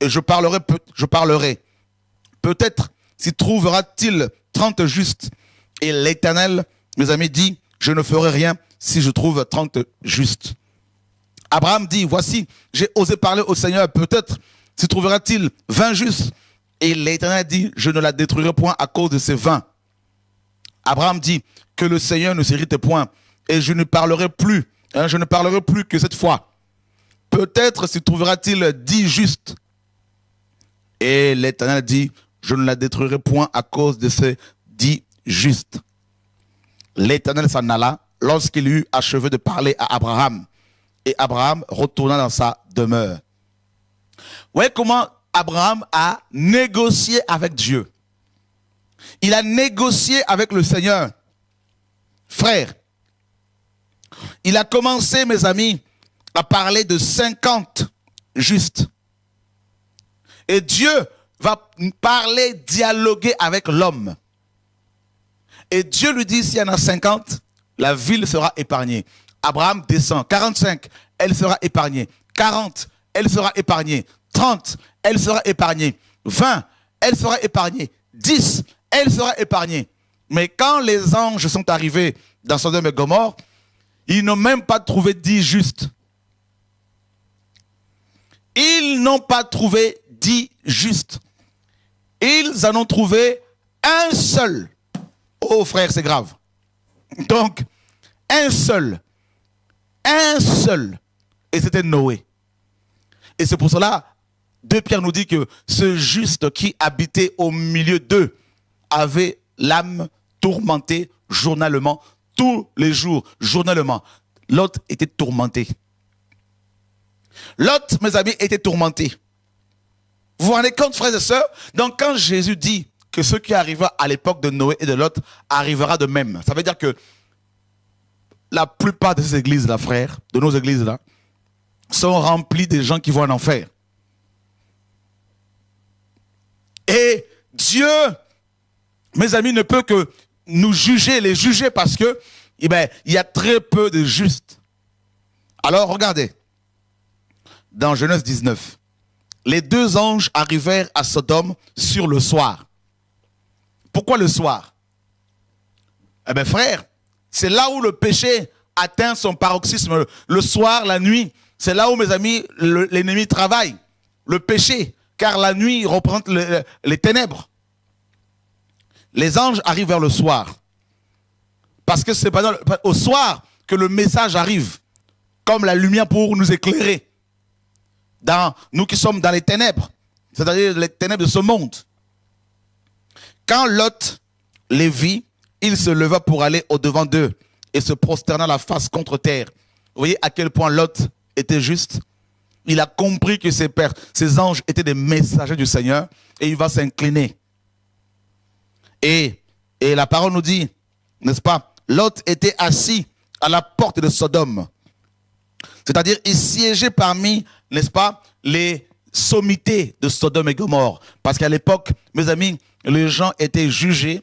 Et je parlerai. Peut-être s'y trouvera-t-il 30 justes. Et l'Éternel, mes amis, dit, je ne ferai rien si je trouve 30 justes. Abraham dit, voici, j'ai osé parler au Seigneur, peut-être s'y trouvera-t-il 20 justes. Et l'Éternel dit, je ne la détruirai point à cause de ces 20. Abraham dit, que le Seigneur ne s'irrite point, et je ne parlerai plus que cette fois. Peut-être s'y trouvera-t-il 10 justes. Et l'Éternel dit, je ne la détruirai point à cause de ces 10 justes. L'Éternel s'en alla lorsqu'il eut achevé de parler à Abraham. Et Abraham retourna dans sa demeure. Vous voyez comment Abraham a négocié avec Dieu. Il a négocié avec le Seigneur. Frère, il a commencé, mes amis, à parler de 50 justes. Et Dieu va parler, dialoguer avec l'homme. Et Dieu lui dit, s'il y en a 50, la ville sera épargnée. Abraham descend. 45, elle sera épargnée. 40, elle sera épargnée. 30, elle sera épargnée. 20, elle sera épargnée. 10, elle sera épargnée. Mais quand les anges sont arrivés dans Sodome et Gomorrhe, ils n'ont même pas trouvé 10 justes. Ils n'ont pas trouvé 10 justes. Ils en ont trouvé un seul. Oh frère, c'est grave. Donc, un seul. Un seul. Et c'était Noé. Et c'est pour cela, 2 Pierre nous dit que ce juste qui habitait au milieu d'eux avait l'âme tourmentée journalement, tous les jours, journalement. Lot était tourmenté. Lot, mes amis, était tourmenté. Vous vous rendez compte, frères et sœurs? Donc quand Jésus dit que ce qui arriva à l'époque de Noé et de Lot arrivera de même, ça veut dire que la plupart des églises là, frères, de nos églises là, sont remplies de gens qui vont en enfer. Et Dieu, mes amis, ne peut que nous juger, les juger parce que, eh ben, il y a très peu de justes. Alors, regardez, dans Genèse 19, les deux anges arrivèrent à Sodome sur le soir. Pourquoi le soir? Eh bien, frère, c'est là où le péché atteint son paroxysme. Le soir, la nuit, c'est là où, mes amis, l'ennemi travaille. Le péché, car la nuit représente les ténèbres. Les anges arrivent vers le soir. Parce que c'est au soir que le message arrive, comme la lumière pour nous éclairer. Nous qui sommes dans les ténèbres, c'est-à-dire les ténèbres de ce monde. Quand Lot les vit, il se leva pour aller au-devant d'eux et se prosterna la face contre terre. Vous voyez à quel point Lot était juste? Il a compris que ces anges étaient des messagers du Seigneur et il va s'incliner. Et la parole nous dit, n'est-ce pas, Lot était assis à la porte de Sodome. C'est-à-dire, il siégeait parmi, n'est-ce pas, les sommités de Sodome et Gomorrhe. Parce qu'à l'époque, mes amis, les gens étaient jugés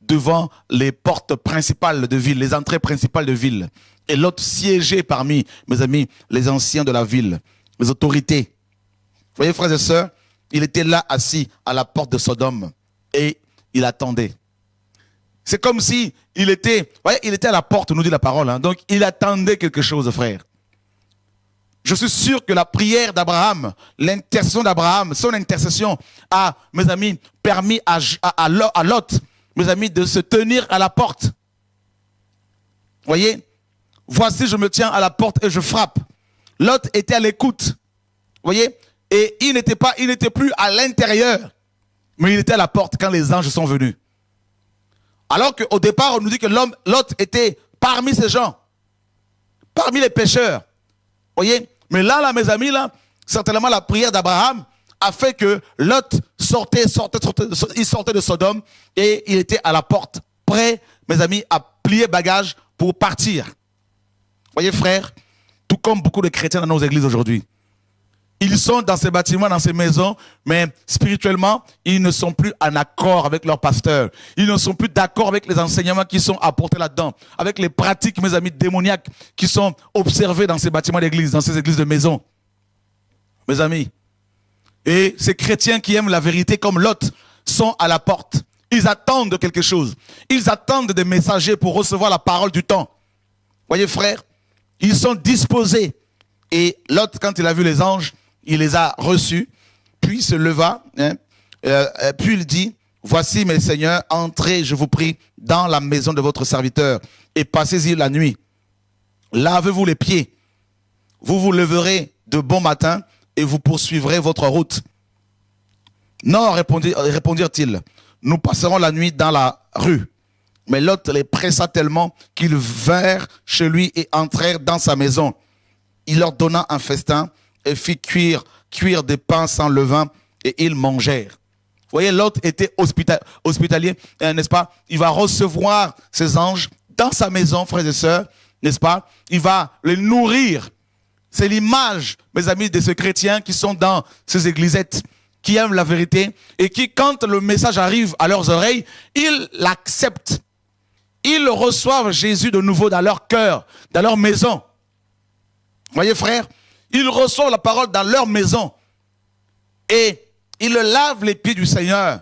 devant les portes principales de ville, les entrées principales de ville. Et Lot siégeait parmi, mes amis, les anciens de la ville, les autorités. Vous voyez, frères et sœurs, il était là assis à la porte de Sodome et il attendait. C'est comme si il était à la porte, nous dit la parole. Donc, il attendait quelque chose, frère. Je suis sûr que la prière d'Abraham, l'intercession d'Abraham, son intercession a, mes amis, permis à Lot, mes amis, de se tenir à la porte. Vous voyez, voici, je me tiens à la porte et je frappe. Lot était à l'écoute. Vous voyez, et il n'était plus à l'intérieur, mais il était à la porte quand les anges sont venus. Alors qu'au départ, on nous dit que Lot était parmi ces gens, parmi les pécheurs. Vous voyez, mais là, mes amis, là, certainement la prière d'Abraham a fait que Lot sortait de Sodome et il était à la porte, prêt, mes amis, à plier bagages pour partir. Vous voyez, frère, tout comme beaucoup de chrétiens dans nos églises aujourd'hui. Ils sont dans ces bâtiments, dans ces maisons, mais spirituellement, ils ne sont plus en accord avec leur pasteur. Ils ne sont plus d'accord avec les enseignements qui sont apportés là-dedans, avec les pratiques, mes amis, démoniaques qui sont observées dans ces bâtiments d'église, dans ces églises de maison. Mes amis. Et ces chrétiens qui aiment la vérité comme Lot sont à la porte. Ils attendent quelque chose. Ils attendent des messagers pour recevoir la parole du temps. Voyez, frère, ils sont disposés. Et Lot, quand il a vu les anges, il les a reçus, puis il se leva, puis il dit, voici mes seigneurs, entrez, je vous prie, dans la maison de votre serviteur, et passez-y la nuit. Lavez-vous les pieds, vous vous leverez de bon matin, et vous poursuivrez votre route. Non, répondirent-ils, nous passerons la nuit dans la rue. Mais Lot les pressa tellement qu'ils vinrent chez lui et entrèrent dans sa maison. Il leur donna un festin et fit cuire des pains sans levain et ils mangèrent. Vous voyez, Lot était hospitalier, n'est-ce pas? Il va recevoir ses anges dans sa maison, frères et sœurs, n'est-ce pas? Il va les nourrir. C'est l'image, mes amis, de ces chrétiens qui sont dans ces églisettes, qui aiment la vérité et qui, quand le message arrive à leurs oreilles, ils l'acceptent. Ils reçoivent Jésus de nouveau dans leur cœur, dans leur maison. Voyez, frère, ils reçoivent la parole dans leur maison et ils lavent les pieds du Seigneur,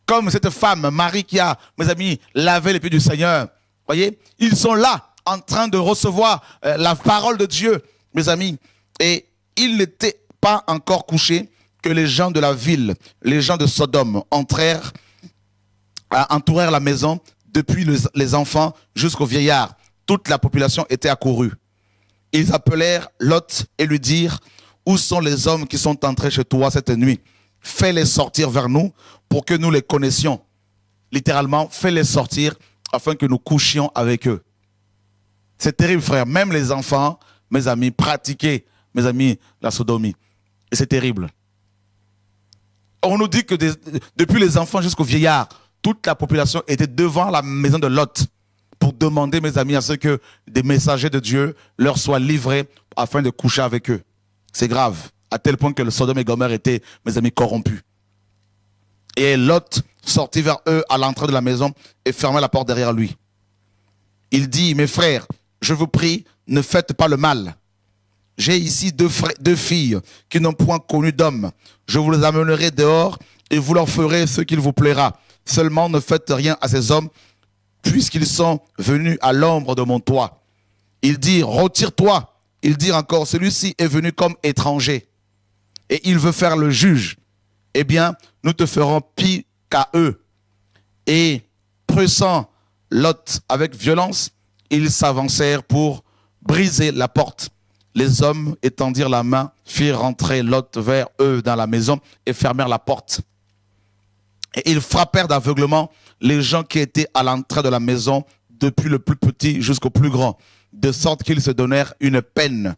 comme cette femme, Marie, qui a, mes amis, lavé les pieds du Seigneur. Voyez, ils sont là, en train de recevoir la parole de Dieu, mes amis, et ils n'étaient pas encore couchés que les gens de la ville, les gens de Sodome, entourèrent la maison, depuis les enfants jusqu'aux vieillards. Toute la population était accourue. Ils appelèrent Lot et lui dirent, où sont les hommes qui sont entrés chez toi cette nuit? Fais-les sortir vers nous pour que nous les connaissions. Littéralement, fais-les sortir afin que nous couchions avec eux. C'est terrible, frère. Même les enfants, mes amis, pratiquaient, mes amis, la sodomie. Et c'est terrible. On nous dit que depuis les enfants jusqu'aux vieillards, toute la population était devant la maison de Lot pour demander, mes amis, à ce que des messagers de Dieu leur soient livrés afin de coucher avec eux. C'est grave, à tel point que le Sodome et Gomorrhe étaient, mes amis, corrompus. Et Lot sortit vers eux à l'entrée de la maison et ferma la porte derrière lui. Il dit, mes frères, je vous prie, ne faites pas le mal. J'ai ici deux filles qui n'ont point connu d'homme. Je vous les amènerai dehors et vous leur ferez ce qu'il vous plaira. Seulement ne faites rien à ces hommes, puisqu'ils sont venus à l'ombre de mon toit. Il dit, retire-toi. Il dit encore, celui-ci est venu comme étranger et il veut faire le juge. Eh bien, nous te ferons pis qu'à eux. Et pressant Lot avec violence, ils s'avancèrent pour briser la porte. Les hommes étendirent la main, firent rentrer Lot vers eux dans la maison et fermèrent la porte. Et ils frappèrent d'aveuglement les gens qui étaient à l'entrée de la maison, depuis le plus petit jusqu'au plus grand, de sorte qu'ils se donnèrent une peine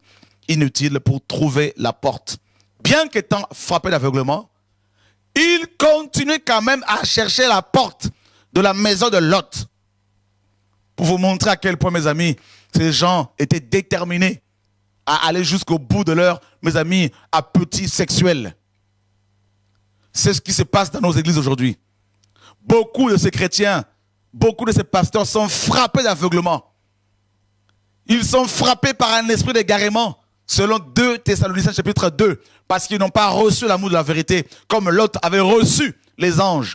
inutile pour trouver la porte. Bien qu'étant frappés d'aveuglement, ils continuaient quand même à chercher la porte de la maison de Lot. Pour vous montrer à quel point, mes amis, ces gens étaient déterminés à aller jusqu'au bout de leur, mes amis, appétit sexuel. C'est ce qui se passe dans nos églises aujourd'hui. Beaucoup de ces chrétiens, beaucoup de ces pasteurs sont frappés d'aveuglement. Ils sont frappés par un esprit d'égarement, selon 2 Thessaloniciens chapitre 2, parce qu'ils n'ont pas reçu l'amour de la vérité, comme Lot avait reçu les anges,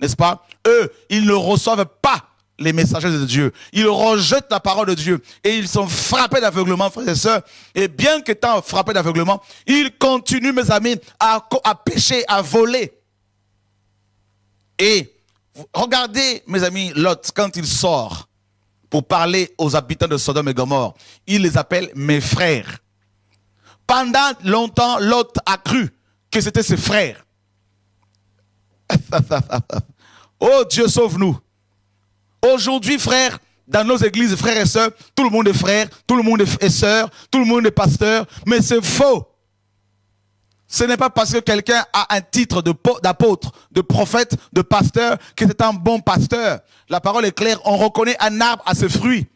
n'est-ce pas? Eux, ils ne reçoivent pas les messagers de Dieu. Ils rejettent la parole de Dieu et ils sont frappés d'aveuglement, frères et sœurs. Et bien qu'étant frappés d'aveuglement, ils continuent, mes amis, à pécher, à voler. Et regardez, mes amis, Lot, quand il sort pour parler aux habitants de Sodome et Gomorrhe, il les appelle mes frères. Pendant longtemps, Lot a cru que c'était ses frères. Oh Dieu, sauve-nous. Aujourd'hui, frères, dans nos églises, frères et sœurs, tout le monde est frère, tout le monde est sœur, tout le monde est pasteur, mais c'est faux. Ce n'est pas parce que quelqu'un a un titre d'apôtre, de prophète, de pasteur, que c'est un bon pasteur. La parole est claire, on reconnaît un arbre à ses fruits.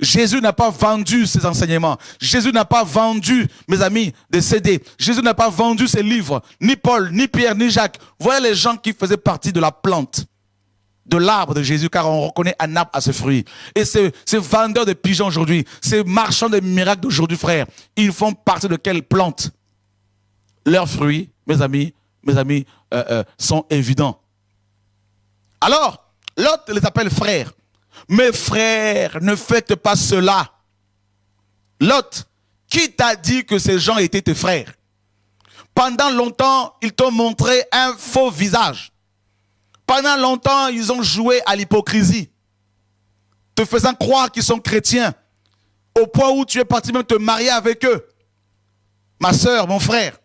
Jésus n'a pas vendu ses enseignements. Jésus n'a pas vendu, mes amis, des CD. Jésus n'a pas vendu ses livres. Ni Paul, ni Pierre, ni Jacques. Voilà les gens qui faisaient partie de la plante, de l'arbre de Jésus, car on reconnaît un arbre à ses fruits. Et ces vendeurs de pigeons aujourd'hui, ces marchands de miracles d'aujourd'hui, frères, ils font partie de quelle plante? Leurs fruits, mes amis, sont évidents. Alors, Lot les appelle frères. Mes frères, ne faites pas cela. Lot, qui t'a dit que ces gens étaient tes frères? Pendant longtemps, ils t'ont montré un faux visage. Pendant longtemps, ils ont joué à l'hypocrisie, te faisant croire qu'ils sont chrétiens, au point où tu es parti même te marier avec eux. Ma sœur, mon frère,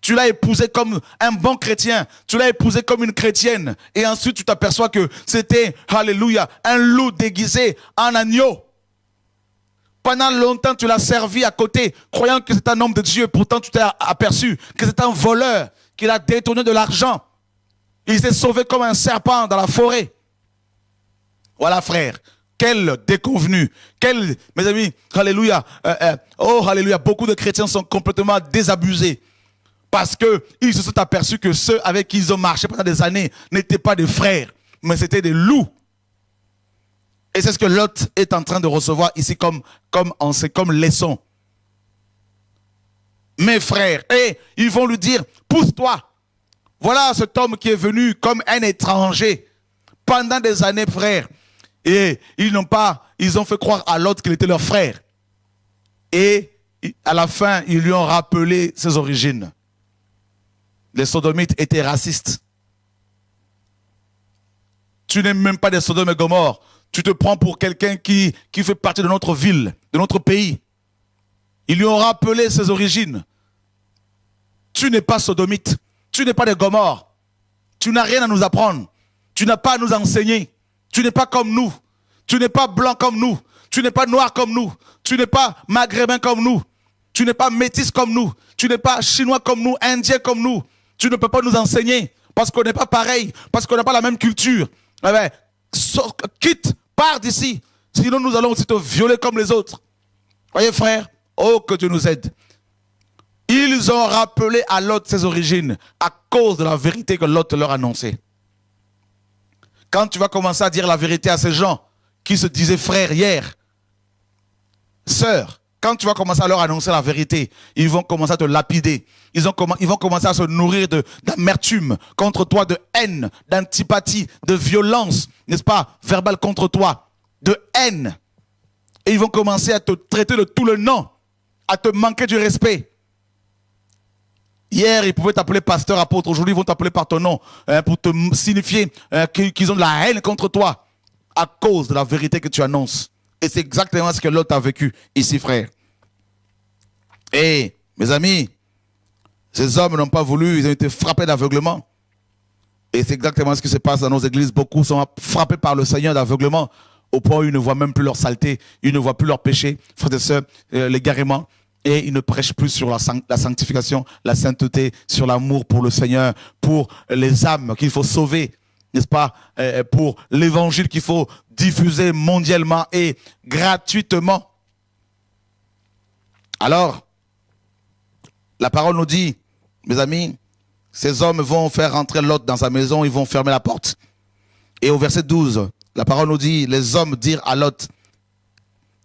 tu l'as épousé comme un bon chrétien, tu l'as épousé comme une chrétienne, et ensuite tu t'aperçois que c'était, alléluia, un loup déguisé en agneau. Pendant longtemps, tu l'as servi à côté, croyant que c'est un homme de Dieu, pourtant tu t'es aperçu que c'est un voleur, qu'il a détourné de l'argent. Il s'est sauvé comme un serpent dans la forêt. Voilà, frère. Quel déconvenu. Quel, mes amis, alléluia. Oh, alléluia. Beaucoup de chrétiens sont complètement désabusés. Parce qu'ils se sont aperçus que ceux avec qui ils ont marché pendant des années n'étaient pas des frères, mais c'était des loups. Et c'est ce que Lot est en train de recevoir ici comme leçon. Mes frères, et ils vont lui dire, pousse-toi. Voilà cet homme qui est venu comme un étranger pendant des années, frère. Et ils ont fait croire à Lot qu'il était leur frère. Et à la fin, ils lui ont rappelé ses origines. Les sodomites étaient racistes. Tu n'es même pas des Sodome et Gomorrhe. Tu te prends pour quelqu'un qui fait partie de notre ville, de notre pays. Ils lui ont rappelé ses origines. Tu n'es pas sodomite. Tu n'es pas de Gomorrhe. Tu n'as rien à nous apprendre. Tu n'as pas à nous enseigner. Tu n'es pas comme nous. Tu n'es pas blanc comme nous. Tu n'es pas noir comme nous. Tu n'es pas maghrébin comme nous. Tu n'es pas métis comme nous. Tu n'es pas chinois comme nous, indien comme nous. Tu ne peux pas nous enseigner parce qu'on n'est pas pareil, parce qu'on n'a pas la même culture. Eh bien, quitte, pars d'ici. Sinon, nous allons aussi te violer comme les autres. Voyez, frère, oh, que Dieu nous aide. Ils ils ont rappelé à Lot ses origines à cause de la vérité que Lot leur annonçait. Quand tu vas commencer à dire la vérité à ces gens qui se disaient frères hier, sœurs, quand tu vas commencer à leur annoncer la vérité, ils vont commencer à te lapider. Ils vont commencer à se nourrir d'amertume contre toi, de haine, d'antipathie, de violence, n'est-ce pas, verbale contre toi, de haine. Et ils vont commencer à te traiter de tout le nom, à te manquer du respect. Hier, ils pouvaient t'appeler pasteur, apôtre. Aujourd'hui, ils vont t'appeler par ton nom pour te signifier qu'ils ont de la haine contre toi à cause de la vérité que tu annonces. Et c'est exactement ce que Lot a vécu ici, frère. Et, mes amis, ces hommes n'ont pas voulu, ils ont été frappés d'aveuglement. Et c'est exactement ce qui se passe dans nos églises. Beaucoup sont frappés par le Seigneur d'aveuglement, au point où ils ne voient même plus leur saleté, ils ne voient plus leur péché, frères et sœurs, l'égarement. Et ils ne prêchent plus sur la sanctification, la sainteté, sur l'amour pour le Seigneur, pour les âmes qu'il faut sauver, n'est-ce pas, pour l'évangile qu'il faut diffuser mondialement et gratuitement. Alors, la parole nous dit, mes amis, ces hommes vont faire rentrer Lot dans sa maison, ils vont fermer la porte. Et au verset 12, la parole nous dit, les hommes dirent à Lot,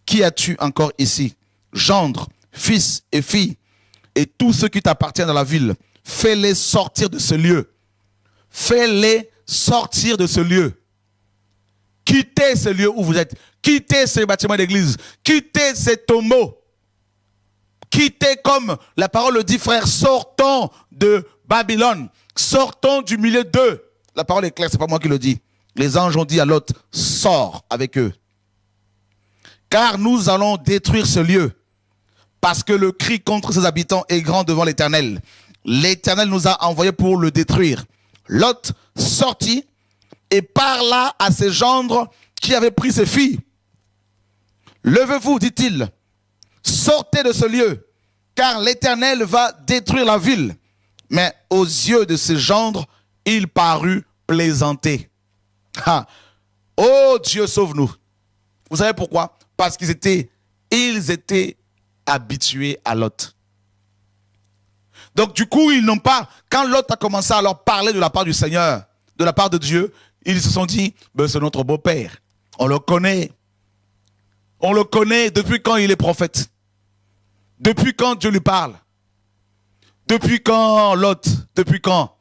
qui as-tu encore ici? Gendre, fils et filles, et tous ceux qui t'appartiennent dans la ville, fais-les sortir de ce lieu. Fais-les sortir de ce lieu. Quittez ce lieu où vous êtes. Quittez ces bâtiments d'église. Quittez ces tombeaux. Quittez, comme la parole le dit, frère, sortons de Babylone. Sortons du milieu d'eux. La parole est claire, c'est pas moi qui le dis. Les anges ont dit à Lot, sors avec eux. Car nous allons détruire ce lieu. Parce que le cri contre ses habitants est grand devant l'Éternel. L'Éternel nous a envoyés pour le détruire. Lot sortit et parla à ses gendres qui avaient pris ses filles. Levez-vous, dit-il, sortez de ce lieu, car l'Éternel va détruire la ville. Mais aux yeux de ses gendres, il parut plaisanter. Ah. Oh Dieu, sauve-nous. Vous savez pourquoi? Parce qu'ils étaient habitués à Lot. Donc du coup, ils n'ont pas, quand Lot a commencé à leur parler de la part du Seigneur, de la part de Dieu, ils se sont dit, ben, c'est notre beau-père. On le connaît. On le connaît depuis quand il est prophète. Depuis quand Dieu lui parle. Depuis quand Lot, depuis quand?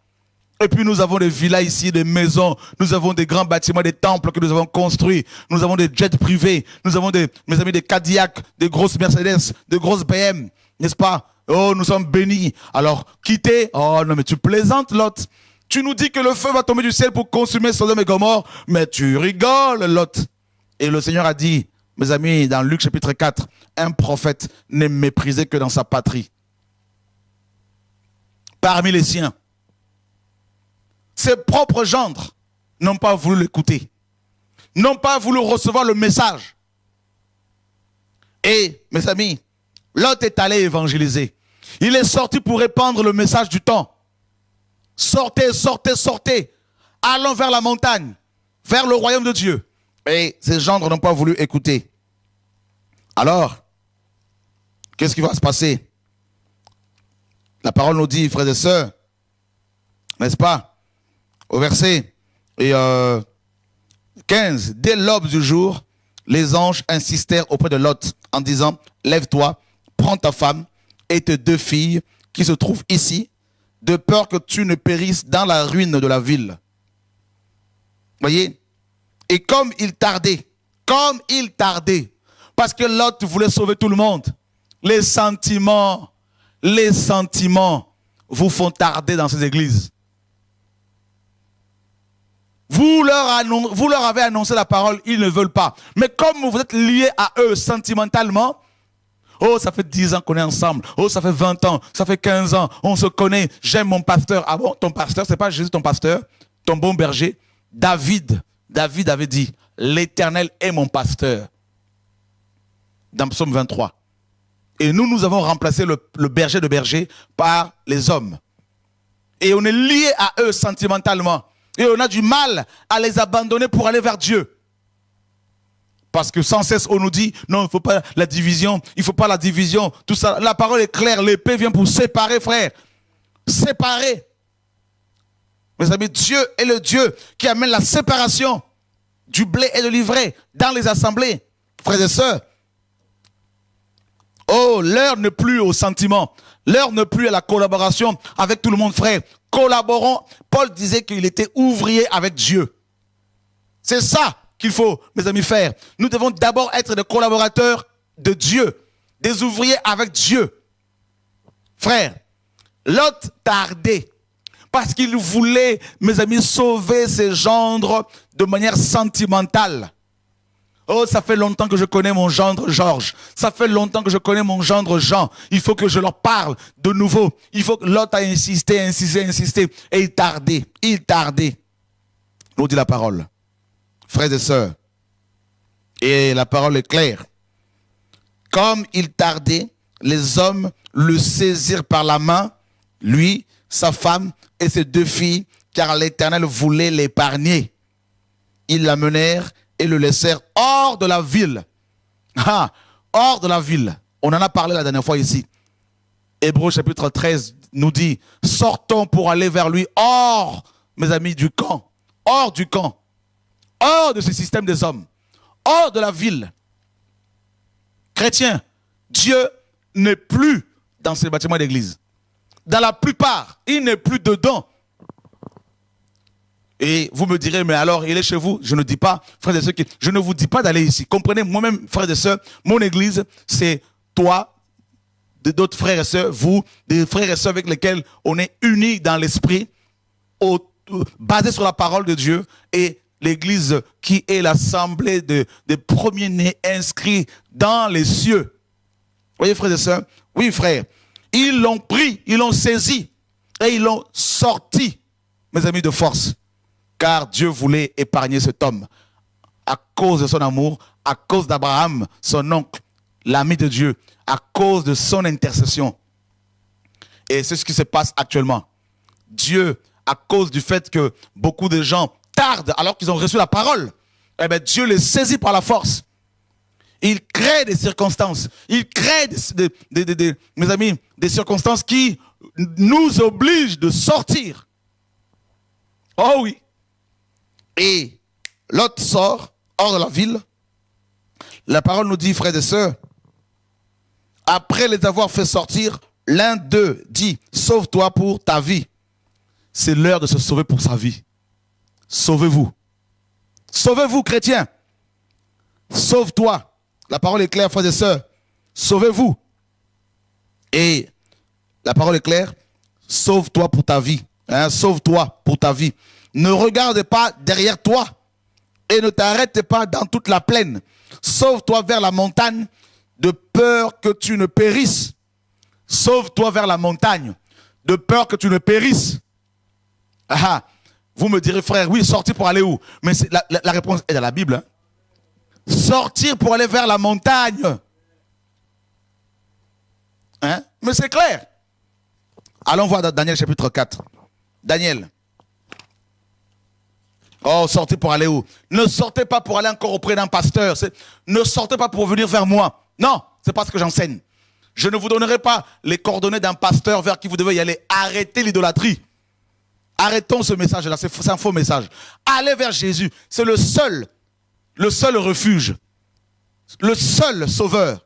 Et puis nous avons des villas ici, des maisons, nous avons des grands bâtiments, des temples que nous avons construits, nous avons des jets privés, nous avons mes amis, des Cadillacs, des grosses Mercedes, des grosses BM, n'est-ce pas? Oh, nous sommes bénis. Alors, quittez. Oh non, mais tu plaisantes, Lot. Tu nous dis que le feu va tomber du ciel pour consumer Sodome et Gomorrhe, mais tu rigoles, Lot. Et le Seigneur a dit, mes amis, dans Luc chapitre 4, un prophète n'est méprisé que dans sa patrie. Parmi les siens. Ses propres gendres n'ont pas voulu l'écouter, n'ont pas voulu recevoir le message. Et, mes amis, Lot est allé évangéliser. Il est sorti pour répandre le message du temps. Sortez, sortez, sortez. Allons vers la montagne, vers le royaume de Dieu. Et ces gendres n'ont pas voulu écouter. Alors, qu'est-ce qui va se passer? La parole nous dit, frères et sœurs, n'est-ce pas? Au verset 15, dès l'aube du jour, les anges insistèrent auprès de Lot en disant, lève-toi, prends ta femme et tes 2 filles qui se trouvent ici, de peur que tu ne périsses dans la ruine de la ville. Voyez? Et comme il tardait, parce que Lot voulait sauver tout le monde, les sentiments vous font tarder dans ces églises. Vous leur avez annoncé la parole, ils ne veulent pas. Mais comme vous êtes liés à eux sentimentalement, oh, ça fait 10 ans qu'on est ensemble. Oh, ça fait 20 ans, ça fait 15 ans, on se connaît. J'aime mon pasteur. Ah bon, ton pasteur, c'est pas Jésus ton pasteur, ton bon berger. David avait dit, l'Éternel est mon pasteur. Dans Psaume 23. Et nous avons remplacé le berger de berger par les hommes. Et on est liés à eux sentimentalement. Et on a du mal à les abandonner pour aller vers Dieu. Parce que sans cesse, on nous dit, non, il ne faut pas la division, il ne faut pas la division, tout ça. La parole est claire, l'épée vient pour séparer, frère. Séparer. Mes amis, Dieu est le Dieu qui amène la séparation du blé et de l'ivraie dans les assemblées. Frères et sœurs, oh, l'heure n'est plus au sentiment. L'heure n'est plus à la collaboration avec tout le monde, frère. Collaborons. Paul disait qu'il était ouvrier avec Dieu. C'est ça qu'il faut, mes amis, faire. Nous devons d'abord être des collaborateurs de Dieu, des ouvriers avec Dieu. Frère, Lot tardait parce qu'il voulait, mes amis, sauver ses gendres de manière sentimentale. Oh, ça fait longtemps que je connais mon gendre Georges. Ça fait longtemps que je connais mon gendre Jean. Il faut que je leur parle de nouveau. Il faut que Lot a insisté. Et il tardait. Nous dit la parole. Frères et sœurs. Et la parole est claire. Comme il tardait, les hommes le saisirent par la main, lui, sa femme et ses 2 filles, car l'Éternel voulait l'épargner. Ils l'amenèrent et le laissèrent hors de la ville. Ah, hors de la ville. On en a parlé la dernière fois ici. Hébreux chapitre 13 nous dit, sortons pour aller vers lui hors, mes amis, du camp. Hors du camp. Hors de ce système des hommes. Hors de la ville. Chrétiens, Dieu n'est plus dans ces bâtiments d'église. Dans la plupart, il n'est plus dedans. Et vous me direz, mais alors, il est chez vous. Je ne dis pas, frères et sœurs, je ne vous dis pas d'aller ici. Comprenez, moi-même, frères et sœurs, mon église, c'est toi, d'autres frères et sœurs, vous, des frères et sœurs avec lesquels on est unis dans l'esprit, basés sur la parole de Dieu, et l'église qui est l'assemblée des premiers-nés inscrits dans les cieux. Vous voyez, frères et sœurs? Oui, frères. Ils l'ont pris, ils l'ont saisi, et ils l'ont sorti, mes amis, de force. Car Dieu voulait épargner cet homme à cause de son amour, à cause d'Abraham, son oncle, l'ami de Dieu, à cause de son intercession. Et c'est ce qui se passe actuellement. Dieu, à cause du fait que beaucoup de gens tardent alors qu'ils ont reçu la parole, eh bien Dieu les saisit par la force. Il crée des circonstances. Il crée, mes amis, des circonstances qui nous obligent de sortir. Oh oui. Et Lot sort hors de la ville. La parole nous dit, frères et sœurs, après les avoir fait sortir, l'un d'eux dit, sauve-toi pour ta vie. C'est l'heure de se sauver pour sa vie. Sauvez-vous. Sauvez-vous, chrétiens. Sauve-toi. La parole est claire, frères et sœurs. Sauvez-vous. Et la parole est claire. Sauve-toi pour ta vie. Hein, sauve-toi pour ta vie. Ne regarde pas derrière toi et ne t'arrête pas dans toute la plaine. Sauve-toi vers la montagne de peur que tu ne périsses. Sauve-toi vers la montagne de peur que tu ne périsses. Ah, vous me direz, frère, oui, sortir pour aller où? Mais la réponse est dans la Bible. Hein. Sortir pour aller vers la montagne. Hein? Mais c'est clair. Allons voir dans Daniel chapitre 4. Daniel. Oh, sortez pour aller où? Ne sortez pas pour aller encore auprès d'un pasteur. Ne sortez pas pour venir vers moi. Non, c'est pas ce que j'enseigne. Je ne vous donnerai pas les coordonnées d'un pasteur vers qui vous devez y aller. Arrêtez l'idolâtrie. Arrêtons ce message-là, c'est un faux message. Allez vers Jésus, c'est le seul refuge, le seul sauveur.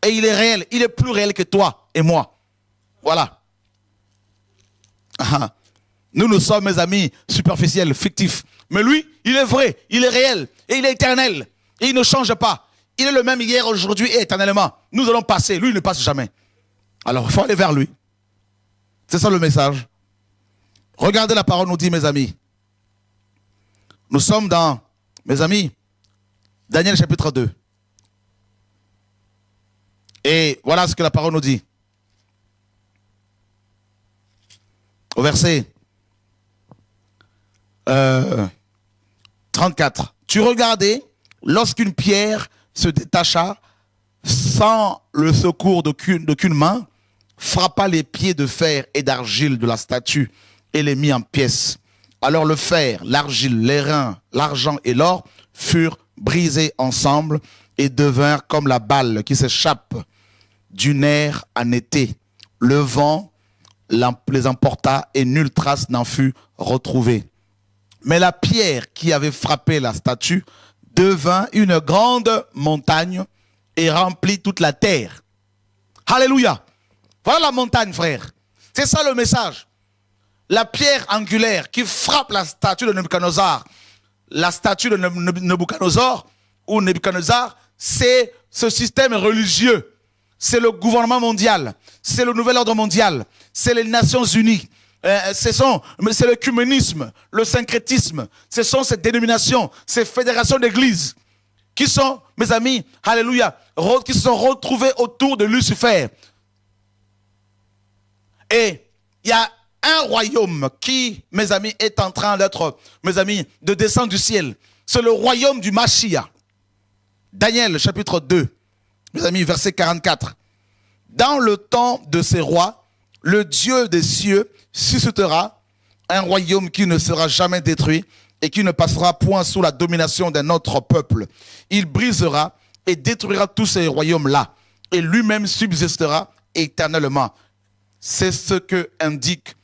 Et il est réel, il est plus réel que toi et moi. Voilà. Nous sommes, mes amis, superficiels, fictifs. Mais lui, il est vrai, il est réel, et il est éternel. Et il ne change pas. Il est le même hier, aujourd'hui et éternellement. Nous allons passer, lui il ne passe jamais. Alors il faut aller vers lui. C'est ça le message. Regardez, la parole nous dit, mes amis. Nous sommes dans, mes amis, Daniel chapitre 2. Et voilà ce que la parole nous dit. Au verset 34. Tu regardais lorsqu'une pierre se détacha sans le secours d'aucune main, frappa les pieds de fer et d'argile de la statue et les mit en pièces. Alors le fer, l'argile, les reins, l'argent et l'or furent brisés ensemble et devinrent comme la balle qui s'échappe du nerf en été. Le vent les emporta et nulle trace n'en fut retrouvée. Mais la pierre qui avait frappé la statue devint une grande montagne et remplit toute la terre. Alléluia. Voilà la montagne, frère. C'est ça le message. La pierre angulaire qui frappe la statue de Nebuchadnezzar. La statue de Nebuchadnezzar ou Nebuchadnezzar, c'est ce système religieux. C'est le gouvernement mondial. C'est le nouvel ordre mondial. C'est les Nations Unies. C'est l'œcuménisme, le syncrétisme. Ce sont ces dénominations, ces fédérations d'églises qui sont, mes amis, alléluia, qui se sont retrouvés autour de Lucifer. Et il y a un royaume qui, mes amis, est en train d'être, mes amis, de descendre du ciel. C'est le royaume du Mashiach. Daniel, chapitre 2, mes amis, verset 44. Dans le temps de ces rois, le Dieu des cieux suscitera un royaume qui ne sera jamais détruit et qui ne passera point sous la domination d'un autre peuple. Il brisera et détruira tous ces royaumes-là et lui-même subsistera éternellement. C'est ce qu'indique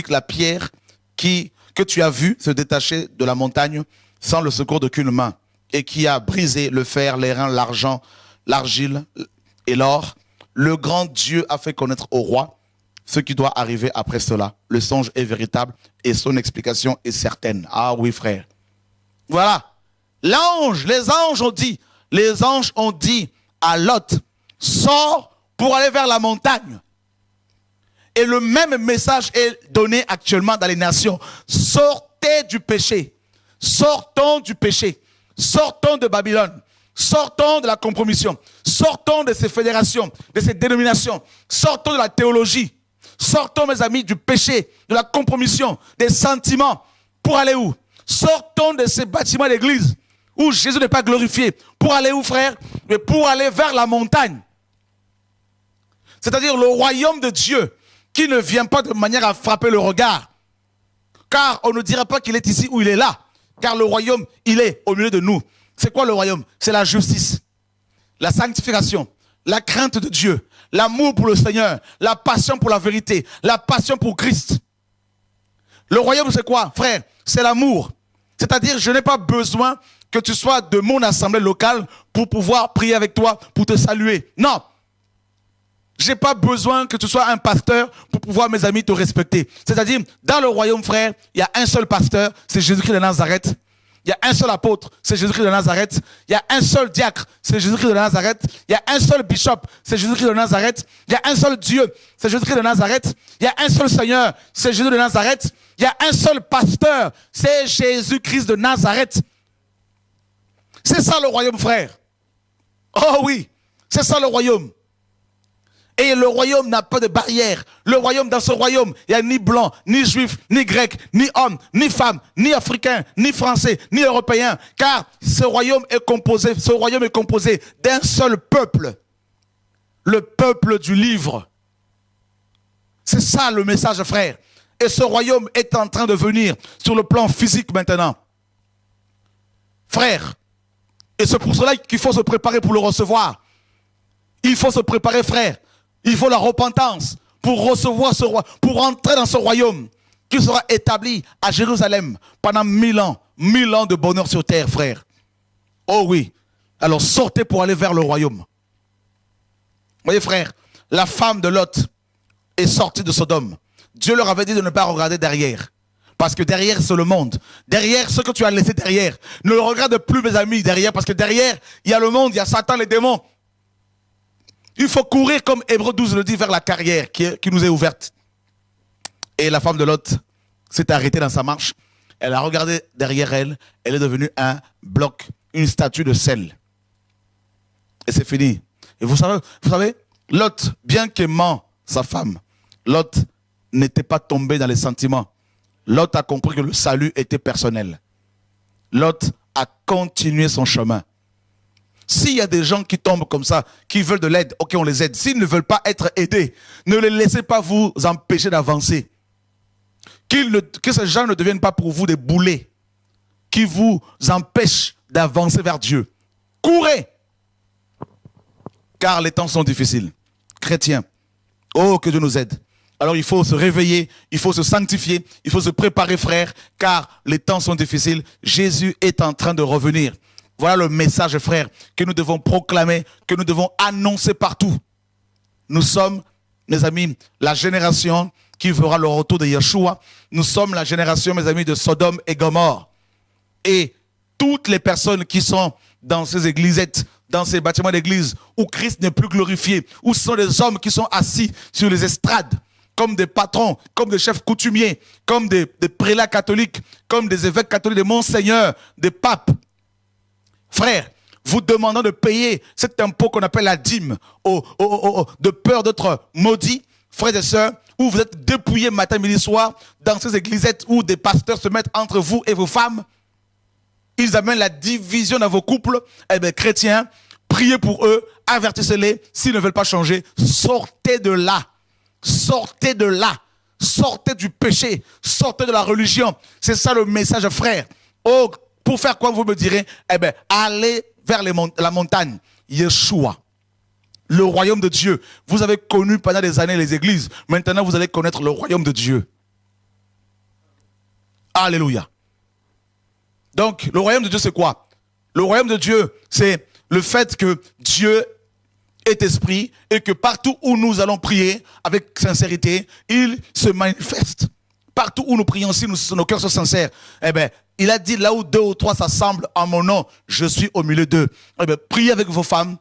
la pierre que tu as vue se détacher de la montagne sans le secours d'aucune main et qui a brisé le fer, l'airain, l'argent, l'argile et l'or. Le grand Dieu a fait connaître au roi ce qui doit arriver après cela. Le songe est véritable et son explication est certaine. Ah oui, frère. Voilà. Les anges ont dit à Lot, sors pour aller vers la montagne. Et le même message est donné actuellement dans les nations. Sortez du péché. Sortons du péché. Sortons de Babylone. Sortons de la compromission. Sortons de ces fédérations, de ces dénominations. Sortons de la théologie. Sortons, mes amis, du péché, de la compromission, des sentiments. Pour aller où? Sortons de ces bâtiments d'église où Jésus n'est pas glorifié. Pour aller où, frère? Mais pour aller vers la montagne. C'est-à-dire le royaume de Dieu qui ne vient pas de manière à frapper le regard. Car on ne dira pas qu'il est ici ou il est là. Car le royaume, il est au milieu de nous. C'est quoi le royaume? C'est la justice, la sanctification, la crainte de Dieu, l'amour pour le Seigneur, la passion pour la vérité, la passion pour Christ. Le royaume, c'est quoi, frère? C'est l'amour. C'est-à-dire, je n'ai pas besoin que tu sois de mon assemblée locale pour pouvoir prier avec toi, pour te saluer. Non. J'ai pas besoin que tu sois un pasteur pour pouvoir, mes amis, te respecter. C'est-à-dire, dans le royaume, frère, il y a un seul pasteur, c'est Jésus-Christ de Nazareth. Il y a un seul apôtre, c'est Jésus-Christ de Nazareth. Il y a un seul diacre, c'est Jésus-Christ de Nazareth. Il y a un seul bishop, c'est Jésus-Christ de Nazareth. Il y a un seul Dieu, c'est Jésus-Christ de Nazareth. Il y a un seul Seigneur, c'est Jésus de Nazareth. Il y a un seul pasteur, c'est Jésus-Christ de Nazareth. C'est ça le royaume, frère. Oh oui, c'est ça le royaume. Et le royaume n'a pas de barrière. Le royaume, dans ce royaume, il n'y a ni blanc, ni juif, ni grec, ni homme, ni femme, ni africain, ni français, ni européen. Car ce royaume est composé d'un seul peuple. Le peuple du livre. C'est ça le message, frère. Et ce royaume est en train de venir sur le plan physique maintenant. Frère. Et c'est pour cela qu'il faut se préparer pour le recevoir. Il faut se préparer, frère. Il faut la repentance pour recevoir ce roi, pour entrer dans ce royaume qui sera établi à Jérusalem pendant 1000 ans. 1000 ans de bonheur sur terre, frère. Oh oui. Alors sortez pour aller vers le royaume. Vous voyez, frère, la femme de Lot est sortie de Sodome. Dieu leur avait dit de ne pas regarder derrière. Parce que derrière, c'est le monde. Derrière, ce que tu as laissé derrière. Ne le regarde plus, mes amis, derrière. Parce que derrière, il y a le monde, il y a Satan, les démons. Il faut courir, comme Hébreux 12 le dit, vers la carrière qui nous est ouverte. Et la femme de Lot s'est arrêtée dans sa marche. Elle a regardé derrière elle. Elle est devenue un bloc, une statue de sel. Et c'est fini. Et vous savez, Lot, bien qu'aimant sa femme, Lot n'était pas tombé dans les sentiments. Lot a compris que le salut était personnel. Lot a continué son chemin. S'il y a des gens qui tombent comme ça, qui veulent de l'aide, ok, on les aide. S'ils ne veulent pas être aidés, ne les laissez pas vous empêcher d'avancer. Que ces gens ne deviennent pas pour vous des boulets. qui vous empêchent d'avancer vers Dieu. Courez! Car les temps sont difficiles. Chrétiens, oh que Dieu nous aide. Alors il faut se réveiller, il faut se sanctifier, il faut se préparer frères, car les temps sont difficiles. Jésus est en train de revenir. Voilà le message frères que nous devons proclamer, que nous devons annoncer partout. Nous sommes, mes amis, la génération qui verra le retour de Yeshua. Nous sommes la génération, mes amis, de Sodome et Gomorrhe. Et toutes les personnes qui sont dans ces églisettes, dans ces bâtiments d'église, où Christ n'est plus glorifié, où ce sont des hommes qui sont assis sur les estrades, comme des patrons, comme des chefs coutumiers, comme des prélats catholiques, comme des évêques catholiques, des monseigneurs, des papes. Frères, vous demandant de payer cet impôt qu'on appelle la dîme, de peur d'être maudit, frères et sœurs, où vous êtes dépouillés matin, midi, soir, dans ces églisettes où des pasteurs se mettent entre vous et vos femmes, ils amènent la division dans vos couples. Eh bien, chrétiens, priez pour eux, avertissez-les. S'ils ne veulent pas changer, sortez de là. Sortez de là. Sortez du péché. Sortez de la religion. C'est ça le message, frère. Oh, pour faire quoi, vous me direz? Eh bien, allez vers la montagne. Yeshua. Le royaume de Dieu. Vous avez connu pendant des années les églises. Maintenant, vous allez connaître le royaume de Dieu. Alléluia. Donc, le royaume de Dieu, c'est quoi? Le royaume de Dieu, c'est le fait que Dieu est esprit et que partout où nous allons prier avec sincérité, il se manifeste. Partout où nous prions, si nos cœurs sont sincères, eh bien, il a dit là où 2 ou 3 s'assemblent en mon nom, je suis au milieu d'eux. Eh bien, priez avec vos femmes,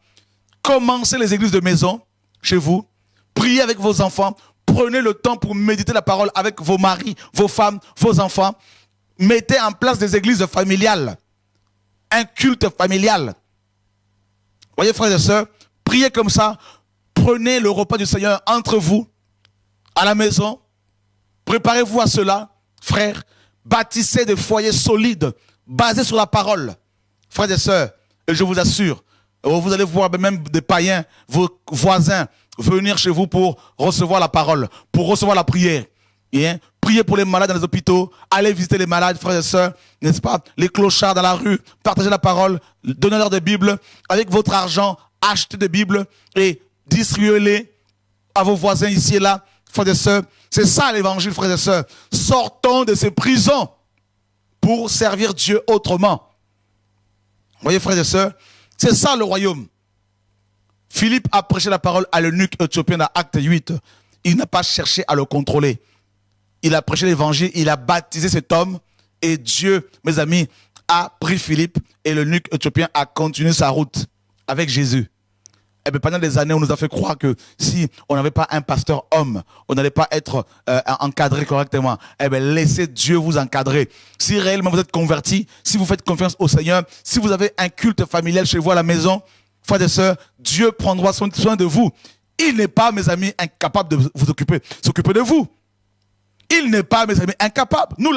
commencez les églises de maison chez vous, priez avec vos enfants, prenez le temps pour méditer la parole avec vos maris, vos femmes, vos enfants. Mettez en place des églises familiales, un culte familial. Voyez frères et sœurs, priez comme ça, prenez le repas du Seigneur entre vous, à la maison, préparez-vous à cela, frères, bâtissez des foyers solides, basés sur la parole. Frères et sœurs, et je vous assure, vous allez voir même des païens, vos voisins, venir chez vous pour recevoir la parole, pour recevoir la prière. Bien, priez pour les malades dans les hôpitaux, allez visiter les malades, frères et sœurs, n'est-ce pas? Les clochards dans la rue, partagez la parole, donnez-leur des Bibles, avec votre argent, achetez des Bibles et distribuez-les à vos voisins ici et là, frères et sœurs. C'est ça l'évangile, frères et sœurs. Sortons de ces prisons pour servir Dieu autrement. Vous voyez, frères et sœurs, c'est ça le royaume. Philippe a prêché la parole à l'eunuque éthiopien dans Acte 8. Il n'a pas cherché à le contrôler. Il a prêché l'évangile, il a baptisé cet homme et Dieu, mes amis, a pris Philippe et l'eunuque éthiopien a continué sa route avec Jésus. Et bien, pendant des années, on nous a fait croire que si on n'avait pas un pasteur homme, on n'allait pas être encadré correctement. Eh bien, laissez Dieu vous encadrer. Si réellement vous êtes converti, si vous faites confiance au Seigneur, si vous avez un culte familial chez vous à la maison, frères et sœurs, Dieu prendra soin de vous. Il n'est pas, mes amis, incapable de s'occuper de vous. Il n'est pas, mes amis, incapable. Nous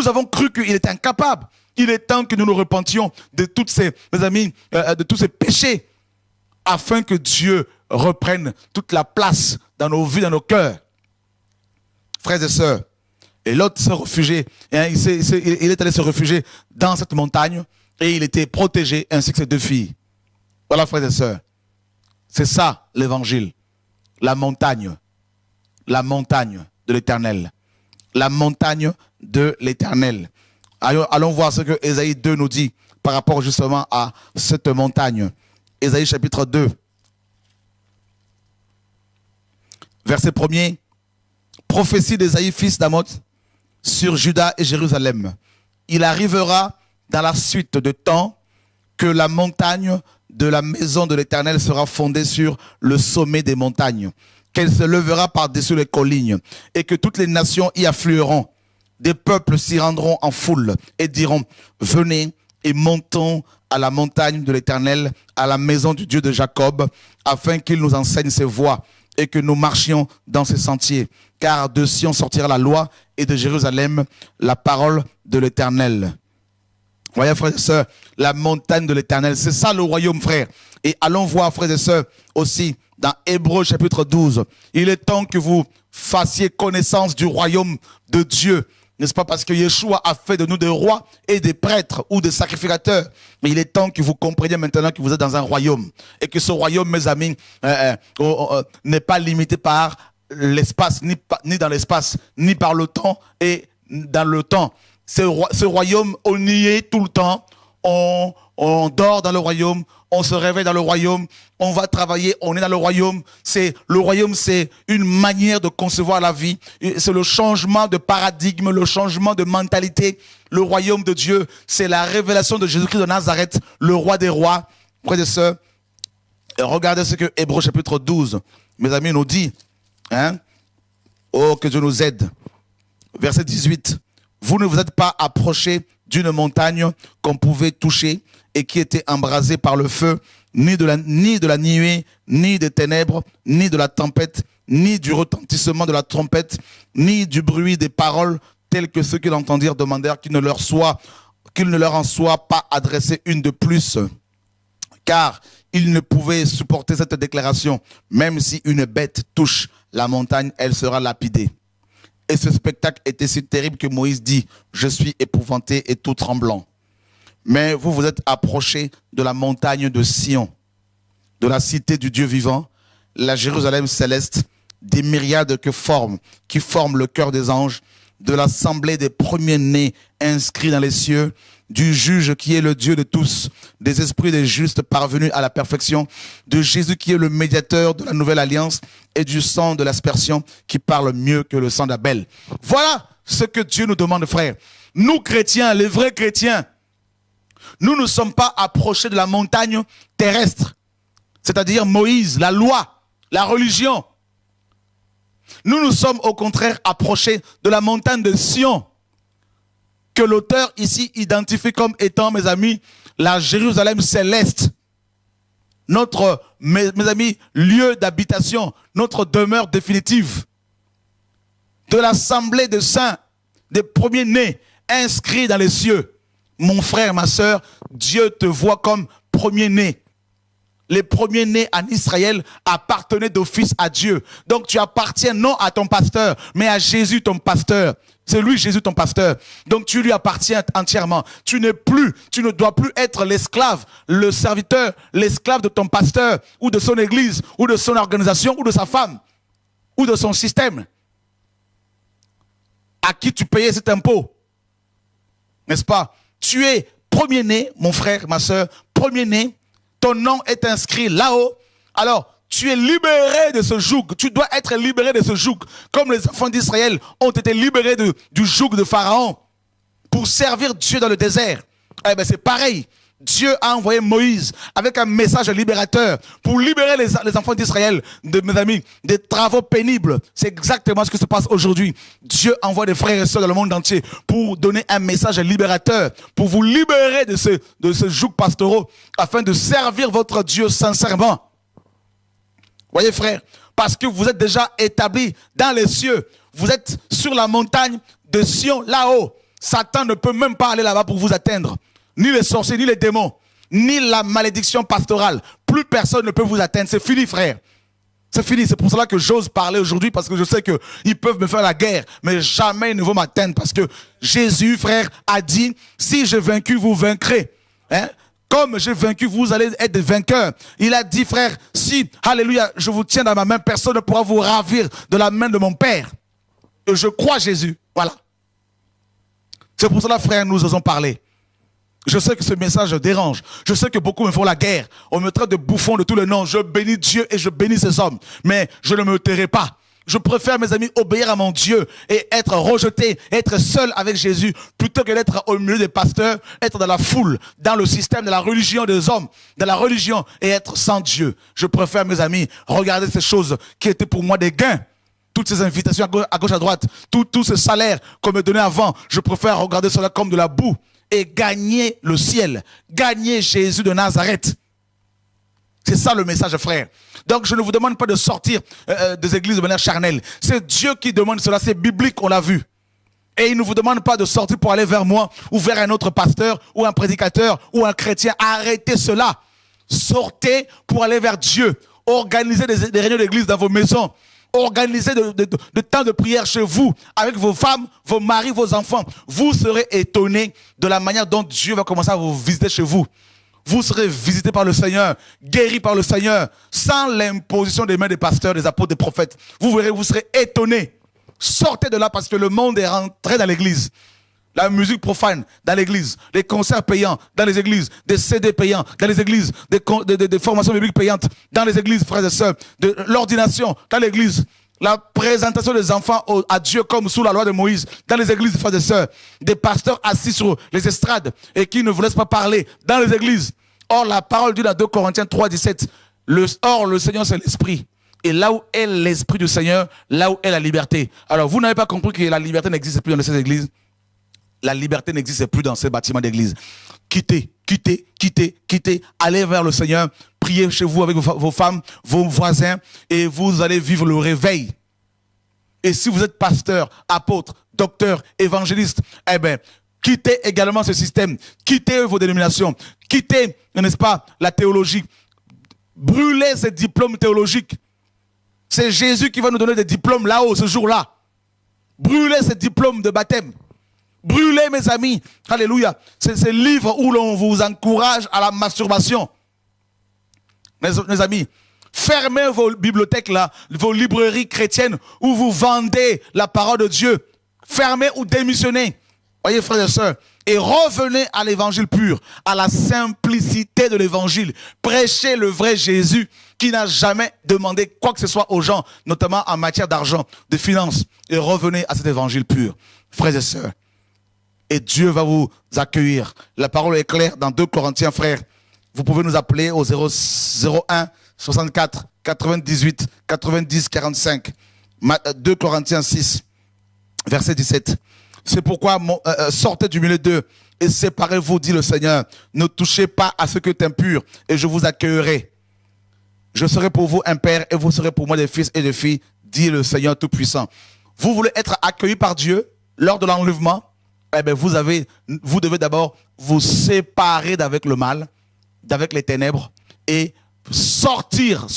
avons cru qu'il était incapable. Il est temps que nous nous repentions de toutes ces, mes amis, de tous ces péchés, afin que Dieu reprenne toute la place dans nos vies, dans nos cœurs. Frères et sœurs, et l'autre s'est réfugié, hein, il est allé se réfugier dans cette montagne, et il était protégé, ainsi que ses 2 filles. Voilà, frères et sœurs. C'est ça, l'évangile. La montagne de l'Éternel. La montagne de l'Éternel. Allons voir ce que Ésaïe 2 nous dit par rapport justement à cette montagne. Ésaïe chapitre 2. Verset 1er. Prophétie d'Ésaïe, fils d'Amoz, sur Juda et Jérusalem. Il arrivera dans la suite de temps que la montagne de la maison de l'Éternel sera fondée sur le sommet des montagnes, qu'elle se lèvera par-dessus les collines, et que toutes les nations y afflueront. Des peuples s'y rendront en foule et diront, venez et montons à la montagne de l'Éternel, à la maison du Dieu de Jacob, afin qu'il nous enseigne ses voies et que nous marchions dans ses sentiers. Car de Sion sortira la loi et de Jérusalem la parole de l'Éternel. Voyez, frères et sœurs, la montagne de l'Éternel, c'est ça le royaume, frères. Et allons voir, frères et sœurs, aussi dans Hébreux chapitre 12. Il est temps que vous fassiez connaissance du royaume de Dieu. n'est-ce pas, parce que Yeshua a fait de nous des rois et des prêtres ou des sacrificateurs. Mais il est temps que vous compreniez maintenant que vous êtes dans un royaume. Et que ce royaume, mes amis, n'est pas limité par l'espace, ni dans l'espace, ni par le temps et dans le temps. Ce royaume, on y est tout le temps. On dort dans le royaume, on se réveille dans le royaume, on va travailler, on est dans le royaume. Le royaume, c'est une manière de concevoir la vie. C'est le changement de paradigme, le changement de mentalité. Le royaume de Dieu, c'est la révélation de Jésus-Christ de Nazareth, le roi des rois. Frères et sœurs, regardez ce que Hébreux chapitre 12, mes amis, nous dit. Hein? Oh, que Dieu nous aide. Verset 18. Vous ne vous êtes pas approchés d'une montagne qu'on pouvait toucher et qui était embrasée par le feu, ni de la nuée, ni des ténèbres, ni de la tempête, ni du retentissement de la trompette, ni du bruit des paroles, tels que ceux qui l'entendirent demandèrent qu'il ne leur en soit pas adressé une de plus. Car ils ne pouvaient supporter cette déclaration. Même si une bête touche la montagne, elle sera lapidée. Et ce spectacle était si terrible que Moïse dit, je suis épouvanté et tout tremblant. Mais vous vous êtes approchés de la montagne de Sion, de la cité du Dieu vivant, la Jérusalem céleste, des myriades qui forment le cœur des anges, de l'assemblée des premiers-nés inscrits dans les cieux, du juge qui est le Dieu de tous, des esprits des justes parvenus à la perfection, de Jésus qui est le médiateur de la nouvelle alliance et du sang de l'aspersion qui parle mieux que le sang d'Abel. Voilà ce que Dieu nous demande, frères. Nous chrétiens, les vrais chrétiens, nous ne sommes pas approchés de la montagne terrestre, c'est-à-dire Moïse, la loi, la religion. Nous nous sommes au contraire approchés de la montagne de Sion, que l'auteur ici identifie comme étant, mes amis, la Jérusalem céleste. Notre, mes amis, lieu d'habitation, notre demeure définitive. De l'assemblée des saints, des premiers-nés, inscrits dans les cieux. Mon frère, ma sœur, Dieu te voit comme premier-né. Les premiers-nés en Israël appartenaient d'office à Dieu. Donc tu appartiens non à ton pasteur, mais à Jésus ton pasteur. C'est lui Jésus ton pasteur. Donc tu lui appartiens entièrement. Tu ne dois plus être l'esclave, le serviteur, l'esclave de ton pasteur, ou de son église, ou de son organisation, ou de sa femme, ou de son système. À qui tu payais cet impôt? N'est-ce pas? Tu es premier-né, mon frère, ma sœur, premier-né. Ton nom est inscrit là-haut. Alors, tu es libéré de ce joug. Tu dois être libéré de ce joug. Comme les enfants d'Israël ont été libérés du joug de Pharaon pour servir Dieu dans le désert. Eh bien, c'est pareil. Dieu a envoyé Moïse avec un message libérateur pour libérer les enfants d'Israël, mes amis, des travaux pénibles. C'est exactement ce qui se passe aujourd'hui. Dieu envoie des frères et sœurs dans le monde entier pour donner un message libérateur, pour vous libérer de ce joug pastoraux, afin de servir votre Dieu sincèrement. Voyez, frère, parce que vous êtes déjà établis dans les cieux. Vous êtes sur la montagne de Sion, là-haut. Satan ne peut même pas aller là-bas pour vous atteindre. Ni les sorciers, ni les démons, ni la malédiction pastorale. Plus personne ne peut vous atteindre. C'est fini, frère. C'est fini. C'est pour cela que j'ose parler aujourd'hui, parce que je sais qu'ils peuvent me faire la guerre, mais jamais ils ne vont m'atteindre, parce que Jésus, frère, a dit, si j'ai vaincu, vous vaincrez. Hein? Comme j'ai vaincu, vous allez être des vainqueurs. Il a dit, frère, si, alléluia, je vous tiens dans ma main, personne ne pourra vous ravir de la main de mon Père. Et je crois Jésus. Voilà. C'est pour cela, frère, nous osons parler. Je sais que ce message dérange. Je sais que beaucoup me font la guerre. On me traite de bouffon de tous les noms. Je bénis Dieu et je bénis ces hommes. Mais je ne me tairai pas. Je préfère, mes amis, obéir à mon Dieu et être rejeté, être seul avec Jésus, plutôt que d'être au milieu des pasteurs, être dans la foule, dans le système de la religion des hommes, de la religion, et être sans Dieu. Je préfère, mes amis, regarder ces choses qui étaient pour moi des gains. Toutes ces invitations à gauche, à droite, tous ces salaires qu'on me donnait avant, je préfère regarder cela comme de la boue et gagner le ciel, gagner Jésus de Nazareth. C'est ça le message, frère. Donc je ne vous demande pas de sortir des églises de manière charnelle. C'est Dieu qui demande cela, c'est biblique, on l'a vu. Et il ne vous demande pas de sortir pour aller vers moi, ou vers un autre pasteur, ou un prédicateur, ou un chrétien. Arrêtez cela. Sortez pour aller vers Dieu. Organisez des réunions d'église dans vos maisons. Organisez de temps de prière chez vous, avec vos femmes, vos maris, vos enfants. Vous serez étonnés de la manière dont Dieu va commencer à vous visiter chez vous. Vous serez visités par le Seigneur, guéris par le Seigneur, sans l'imposition des mains des pasteurs, des apôtres, des prophètes. Vous verrez, vous serez étonnés. Sortez de là parce que le monde est rentré dans l'église. La musique profane dans l'église, les concerts payants dans les églises, des CD payants dans les églises, des formations bibliques payantes dans les églises, frères et sœurs, de l'ordination dans l'église, la présentation des enfants à Dieu comme sous la loi de Moïse dans les églises, frères et sœurs, des pasteurs assis sur les estrades et qui ne vous laissent pas parler dans les églises. Or, la parole dit dans 2 Corinthiens 3, 17, or le Seigneur c'est l'Esprit. Et là où est l'Esprit du Seigneur, là où est la liberté. Alors, vous n'avez pas compris que la liberté n'existe plus dans ces églises? La liberté n'existe plus dans ces bâtiments d'église. Quittez, allez vers le Seigneur, priez chez vous avec vos femmes, vos voisins, et vous allez vivre le réveil. Et si vous êtes pasteur, apôtre, docteur, évangéliste, eh bien, quittez également ce système, quittez vos dénominations, quittez, n'est-ce pas, la théologie, brûlez ces diplômes théologiques. C'est Jésus qui va nous donner des diplômes là-haut, ce jour-là. Brûlez ces diplômes de baptême. Brûlez, mes amis. Alléluia. C'est ces livres où l'on vous encourage à la masturbation. Mes amis, fermez vos bibliothèques là, vos librairies chrétiennes où vous vendez la parole de Dieu. Fermez ou démissionnez. Voyez, frères et sœurs. Et revenez à l'évangile pur, à la simplicité de l'évangile. Prêchez le vrai Jésus qui n'a jamais demandé quoi que ce soit aux gens, notamment en matière d'argent, de finances. Et revenez à cet évangile pur, frères et sœurs. Et Dieu va vous accueillir. La parole est claire dans 2 Corinthiens, frères. Vous pouvez nous appeler au 01 64 98 90 45. 2 Corinthiens 6, verset 17. C'est pourquoi sortez du milieu d'eux et séparez-vous, dit le Seigneur. Ne touchez pas à ce qui est impur et je vous accueillerai. Je serai pour vous un père et vous serez pour moi des fils et des filles, dit le Seigneur Tout-Puissant. Vous voulez être accueillis par Dieu lors de l'enlèvement? Eh bien, vous devez d'abord vous séparer d'avec le mal, d'avec les ténèbres et sortir,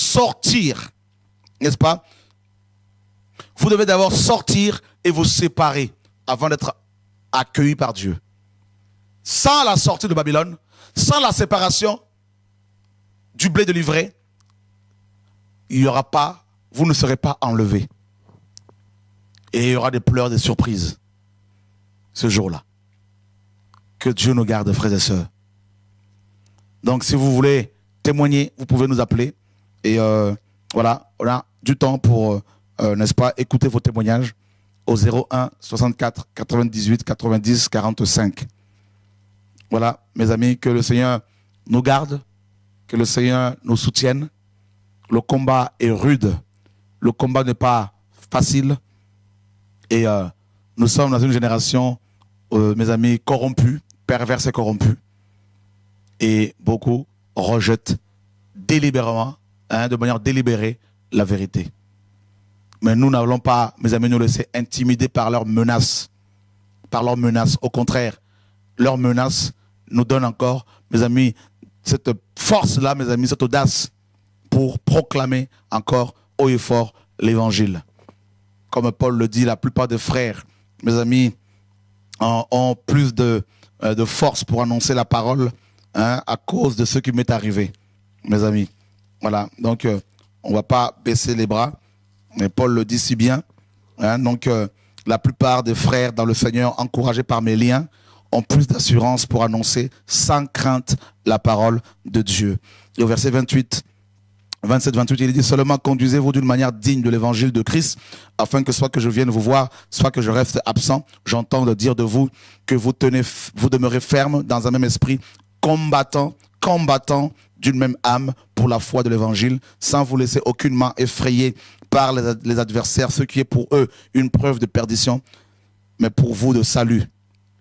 n'est-ce pas? Vous devez d'abord sortir et vous séparer avant d'être accueillis par Dieu. Sans la sortie de Babylone, sans la séparation du blé de l'ivraie, vous ne serez pas enlevés. Et il y aura des pleurs, des surprises. Ce jour-là. Que Dieu nous garde, frères et sœurs. Donc, si vous voulez témoigner, vous pouvez nous appeler. Et voilà, on a du temps pour, n'est-ce pas, écouter vos témoignages au 01 64 98 90 45. Voilà, mes amis, que le Seigneur nous garde, que le Seigneur nous soutienne. Le combat est rude. Le combat n'est pas facile. Et nous sommes dans une génération, mes amis, corrompus, perverses et corrompus. Et beaucoup rejettent délibérément, de manière délibérée, la vérité. Mais nous n'allons pas, mes amis, nous laisser intimider par leurs menaces. Par leurs menaces. Au contraire, leurs menaces nous donnent encore, mes amis, cette force-là, mes amis, cette audace pour proclamer encore haut et fort l'évangile. Comme Paul le dit, la plupart des frères, mes amis, ont plus de force pour annoncer la parole à cause de ce qui m'est arrivé, mes amis. Voilà, donc on ne va pas baisser les bras, mais Paul le dit si bien. Donc la plupart des frères dans le Seigneur, encouragés par mes liens, ont plus d'assurance pour annoncer sans crainte la parole de Dieu. Et au verset 27, 28, il dit seulement conduisez-vous d'une manière digne de l'évangile de Christ, afin que soit que je vienne vous voir, soit que je reste absent, j'entends dire de vous que vous demeurez ferme dans un même esprit, combattant d'une même âme pour la foi de l'évangile, sans vous laisser aucunement effrayer par les adversaires, ce qui est pour eux une preuve de perdition, mais pour vous de salut.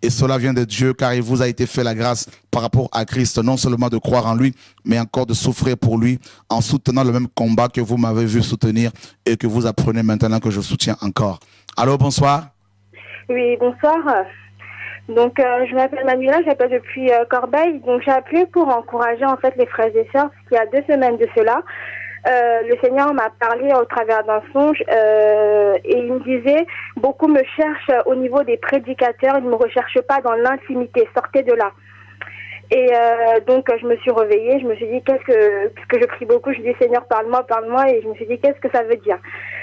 Et cela vient de Dieu, car il vous a été fait la grâce par rapport à Christ, non seulement de croire en lui, mais encore de souffrir pour lui, en soutenant le même combat que vous m'avez vu soutenir et que vous apprenez maintenant que je soutiens encore. Allô, bonsoir. Oui, bonsoir. Donc, je m'appelle Manuela, j'appelle depuis Corbeil. Donc, j'ai appelé pour encourager en fait les frères et sœurs, parce qu'il y a 2 semaines de cela, le Seigneur m'a parlé au travers d'un songe et il me disait, beaucoup me cherchent au niveau des prédicateurs, ils ne me recherchent pas dans l'intimité, sortez de là. Et donc je me suis réveillée, je me suis dit parce que je prie beaucoup, je dis Seigneur parle-moi, et je me suis dit qu'est-ce que ça veut dire.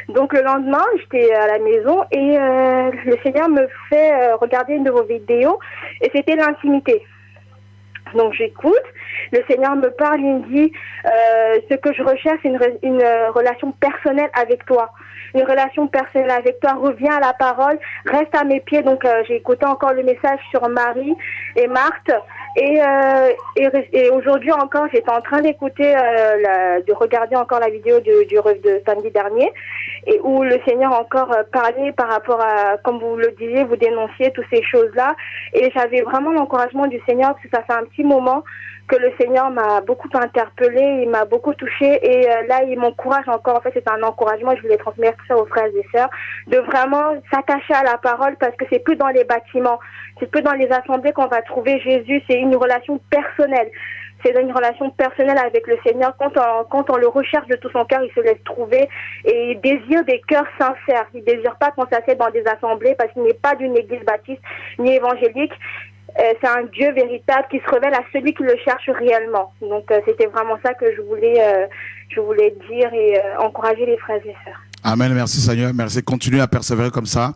Donc le lendemain, j'étais à la maison et le Seigneur me fait regarder une de vos vidéos et c'était l'intimité. Donc j'écoute, le Seigneur me parle, il me dit ce que je recherche, c'est une relation personnelle avec toi. Une relation personnelle avec toi, reviens à la parole, reste à mes pieds. Donc j'ai écouté encore le message sur Marie et Marthe. Et aujourd'hui encore, j'étais en train d'écouter, de regarder encore la vidéo du rêve de samedi dernier, et où le Seigneur encore parlait par rapport à, comme vous le disiez, vous dénonciez toutes ces choses-là. Et j'avais vraiment l'encouragement du Seigneur, parce que ça fait un petit moment que le Seigneur m'a beaucoup interpellée, il m'a beaucoup touchée, et là il m'encourage encore. En fait, c'est un encouragement, je voulais transmettre ça aux frères et sœurs, de vraiment s'attacher à la parole, parce que c'est plus dans les bâtiments, c'est plus dans les assemblées qu'on va trouver Jésus, c'est une relation personnelle. C'est une relation personnelle avec le Seigneur. Quand on le recherche de tout son cœur, il se laisse trouver et il désire des cœurs sincères. Il ne désire pas qu'on s'assied dans des assemblées, parce qu'il n'est pas d'une église baptiste ni évangélique. C'est un Dieu véritable qui se révèle à celui qui le cherche réellement. Donc c'était vraiment ça que je voulais dire et encourager les frères et sœurs. Amen, merci Seigneur, merci. Continue à persévérer comme ça.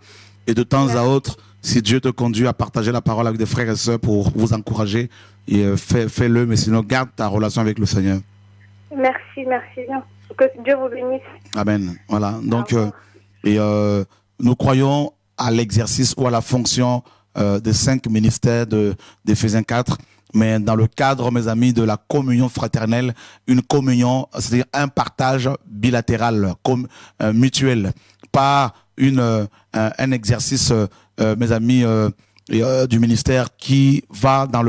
Et de temps à autre, si Dieu te conduit à partager la parole avec des frères et sœurs pour vous encourager, et fais-le, mais sinon garde ta relation avec le Seigneur. Merci bien. Que Dieu vous bénisse. Amen. Voilà. Donc, nous croyons à l'exercice ou à la fonction des 5 ministères d'Éphésiens 4, mais dans le cadre, mes amis, de la communion fraternelle, une communion, c'est-à-dire un partage bilatéral, mutuel, pas un exercice, mes amis, du ministère qui va dans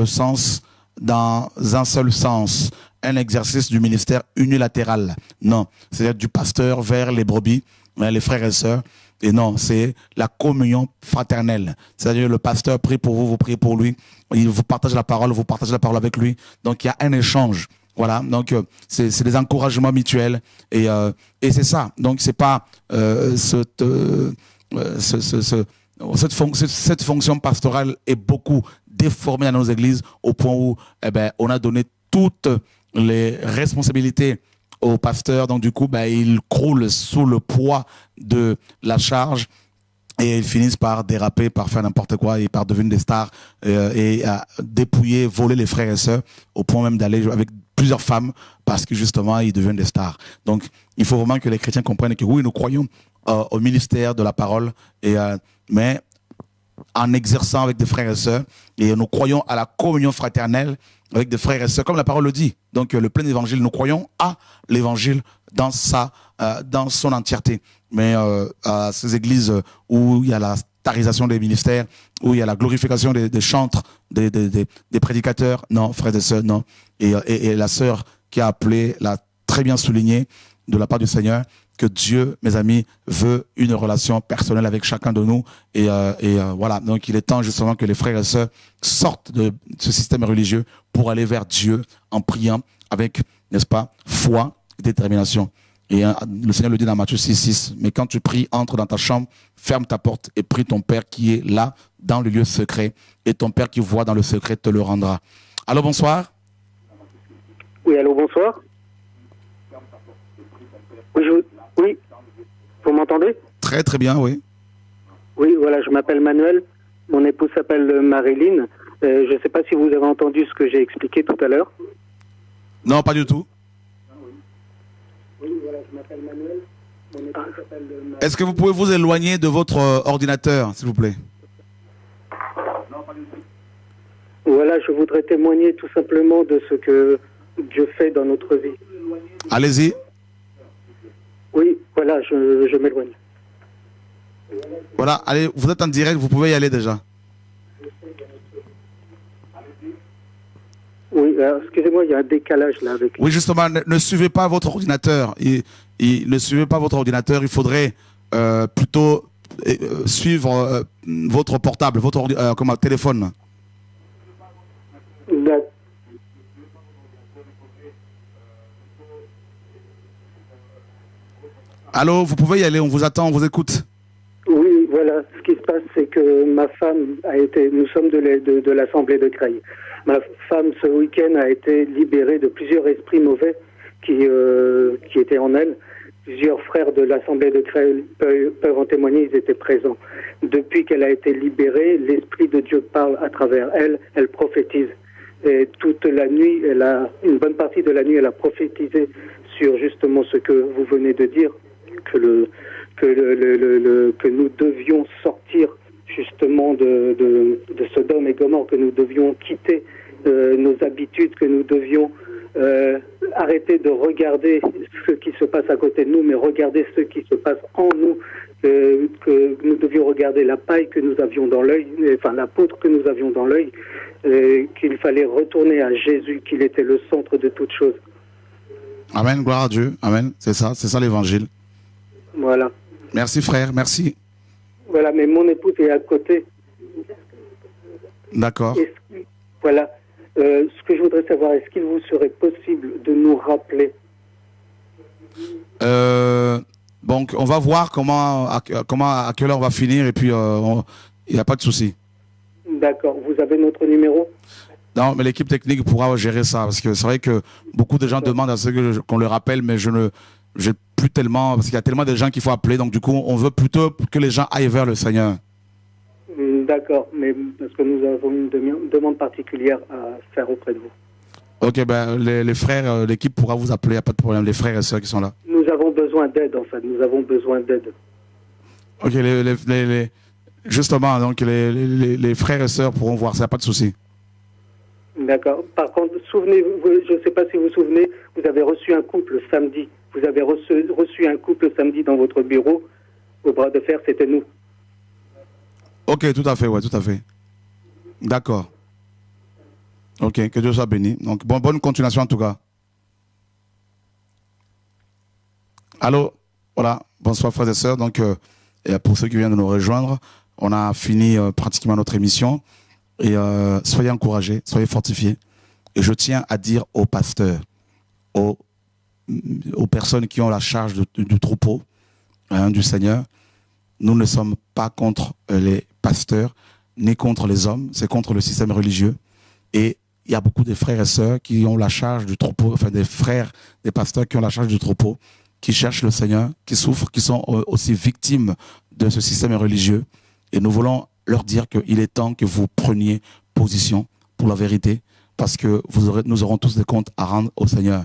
un seul sens, un exercice du ministère unilatéral. Non, c'est-à-dire du pasteur vers les brebis, les frères et sœurs. Et non, c'est la communion fraternelle. C'est-à-dire le pasteur prie pour vous, vous priez pour lui. Il vous partage la parole, vous partagez la parole avec lui. Donc il y a un échange. Voilà, donc c'est des encouragements mutuels. Et c'est ça. Donc c'est pas cette fonction pastorale est beaucoup déformée dans nos églises au point où on a donné toutes les responsabilités au pasteur. Donc du coup, ils croulent sous le poids de la charge et ils finissent par déraper, par faire n'importe quoi et par devenir des stars et dépouiller, voler les frères et sœurs au point même d'aller avec plusieurs femmes parce que justement ils deviennent des stars. Donc il faut vraiment que les chrétiens comprennent que oui, nous croyons au ministère de la parole, mais en exerçant avec des frères et sœurs, et nous croyons à la communion fraternelle avec des frères et sœurs, comme la parole le dit. Donc le plein évangile, nous croyons à l'évangile dans son entièreté. Mais à ces églises où il y a la starisation des ministères, où il y a la glorification des chantres, des prédicateurs, non, frères et sœurs, non. Et la sœur qui a appelé l'a très bien souligné de la part du Seigneur, que Dieu, mes amis, veut une relation personnelle avec chacun de nous. Et voilà, donc il est temps justement que les frères et sœurs sortent de ce système religieux pour aller vers Dieu en priant avec, n'est-ce pas, foi et détermination. Et le Seigneur le dit dans Matthieu 6,6, mais quand tu pries, entre dans ta chambre, ferme ta porte et prie ton Père qui est là, dans le lieu secret, et ton Père qui voit dans le secret te le rendra. Allô, bonsoir. Oui, allô, bonsoir. Oui, vous m'entendez? Très très bien, oui. Oui, voilà, je m'appelle Manuel, mon épouse s'appelle Marilyn. Je ne sais pas si vous avez entendu ce que j'ai expliqué tout à l'heure. Non, pas du tout. Oui, voilà, je m'appelle Manuel, mon épouse s'appelle Marilyn. Est-ce que vous pouvez vous éloigner de votre ordinateur, s'il vous plaît? Non, pas du tout. Voilà, je voudrais témoigner tout simplement de ce que Dieu fait dans notre vie. Allez-y. Oui, voilà, je m'éloigne. Voilà, allez, vous êtes en direct, vous pouvez y aller déjà. Oui, excusez-moi, il y a un décalage là avec... Oui, justement, ne suivez pas votre ordinateur. Ne suivez pas votre ordinateur, il faudrait plutôt suivre votre portable, votre comme téléphone. Allô, vous pouvez y aller, on vous attend, on vous écoute. Oui, voilà. Ce qui se passe, c'est que ma femme a été... Nous sommes de l'Assemblée de Creil. Ma femme, ce week-end, a été libérée de plusieurs esprits mauvais qui étaient en elle. Plusieurs frères de l'Assemblée de Creil peuvent en témoigner, ils étaient présents. Depuis qu'elle a été libérée, l'Esprit de Dieu parle à travers elle, elle prophétise. Et toute la nuit, une bonne partie de la nuit, elle a prophétisé sur justement ce que vous venez de dire, que nous devions sortir justement de Sodome et Gomorrhe, que nous devions quitter nos habitudes, que nous devions arrêter de regarder ce qui se passe à côté de nous, mais regarder ce qui se passe en nous, que nous devions regarder la paille que nous avions dans l'œil, enfin la poudre que nous avions dans l'œil, qu'il fallait retourner à Jésus, qu'il était le centre de toutes choses. Amen, gloire à Dieu, amen, c'est ça l'évangile. Voilà. Merci frère, merci. Voilà, mais mon épouse est à côté. D'accord. Voilà. Ce que je voudrais savoir, est-ce qu'il vous serait possible de nous rappeler Donc, on va voir à quelle heure on va finir et puis il n'y a pas de souci. D'accord. Vous avez notre numéro? Non, mais l'équipe technique pourra gérer ça parce que c'est vrai que beaucoup de gens demandent à ce qu'on le rappelle, mais j'ai plus tellement, parce qu'il y a tellement de gens qu'il faut appeler, donc du coup, on veut plutôt que les gens aillent vers le Seigneur. D'accord, mais parce que nous avons une demande particulière à faire auprès de vous. Ok, ben les frères, l'équipe pourra vous appeler, il n'y a pas de problème, les frères et sœurs qui sont là. Nous avons besoin d'aide, en fait, nous avons besoin d'aide. Ok, justement, donc les frères et sœurs pourront voir ça, pas de souci. D'accord. Par contre, souvenez-vous, je ne sais pas si vous vous souvenez, vous avez reçu un couple samedi. Vous avez reçu un couple samedi dans votre bureau. Au bras de fer, c'était nous. Ok, tout à fait, ouais, tout à fait. D'accord. Ok, que Dieu soit béni. Donc, bonne continuation en tout cas. Allô, voilà, bonsoir frères et sœurs. Donc, et pour ceux qui viennent de nous rejoindre, on a fini pratiquement notre émission. Et soyez encouragés, soyez fortifiés. Et je tiens à dire aux pasteurs, aux personnes qui ont la charge du troupeau du Seigneur, nous ne sommes pas contre les pasteurs, ni contre les hommes, c'est contre le système religieux. Et il y a beaucoup de frères et sœurs qui ont la charge du troupeau, enfin des frères, des pasteurs qui ont la charge du troupeau, qui cherchent le Seigneur, qui souffrent, qui sont aussi victimes de ce système religieux. Et nous voulons leur dire qu'il est temps que vous preniez position pour la vérité, parce que nous aurons tous des comptes à rendre au Seigneur.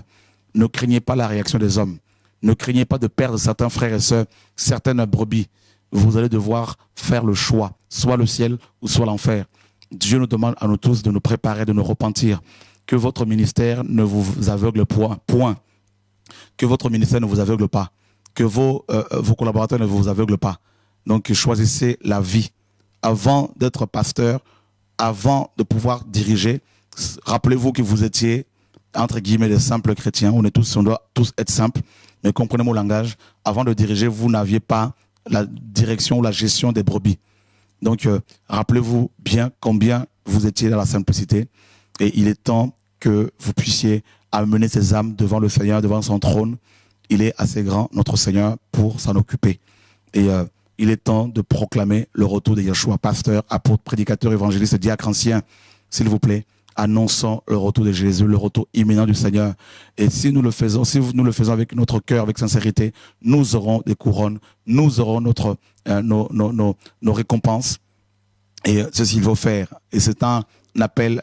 Ne craignez pas la réaction des hommes. Ne craignez pas de perdre certains frères et sœurs, certaines brebis. Vous allez devoir faire le choix, soit le ciel ou soit l'enfer. Dieu nous demande à nous tous de nous préparer, de nous repentir. Que votre ministère ne vous aveugle point. Que votre ministère ne vous aveugle pas. Que vos collaborateurs ne vous aveuglent pas. Donc choisissez la vie. Avant d'être pasteur, avant de pouvoir diriger, rappelez-vous que vous étiez, entre guillemets, des simples chrétiens. On doit tous être simples, mais comprenez mon langage. Avant de diriger, vous n'aviez pas la direction ou la gestion des brebis. Donc, rappelez-vous bien combien vous étiez dans la simplicité. Et il est temps que vous puissiez amener ces âmes devant le Seigneur, devant son trône. Il est assez grand, notre Seigneur, pour s'en occuper. Et il est temps de proclamer le retour de Yeshua, pasteur, apôtre, prédicateur, évangéliste, diacre ancien, s'il vous plaît. Annonçons le retour de Jésus, le retour imminent du Seigneur. Et si nous le faisons avec notre cœur, avec sincérité, nous aurons des couronnes, nous aurons nos récompenses. Et c'est ce qu'il faut faire. Et c'est un appel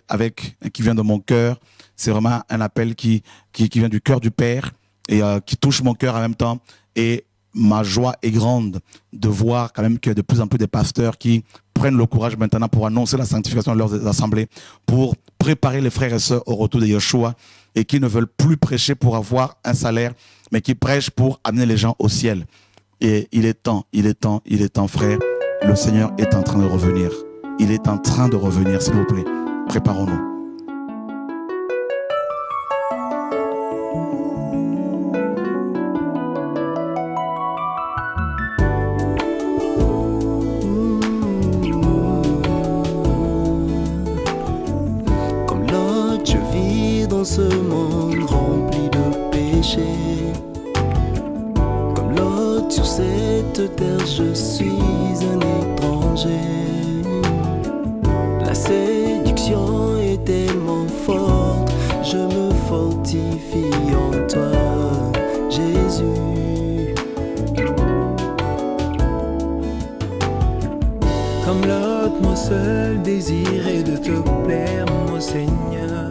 qui vient de mon cœur. C'est vraiment un appel qui vient du cœur du Père et qui touche mon cœur en même temps. Et ma joie est grande de voir quand même qu'il y a de plus en plus de pasteurs qui prennent le courage maintenant pour annoncer la sanctification de leurs assemblées, pour préparer les frères et sœurs au retour de Yeshua et qui ne veulent plus prêcher pour avoir un salaire, mais qui prêchent pour amener les gens au ciel. Et il est temps, frère. Le Seigneur est en train de revenir. Il est en train de revenir, s'il vous plaît. Préparons-nous. Ce monde rempli de péchés, comme l'autre Sur cette terre, je suis un étranger. La séduction est tellement forte, je me fortifie en toi, Jésus. Comme l'autre, mon seul désir est de te plaire, mon Seigneur.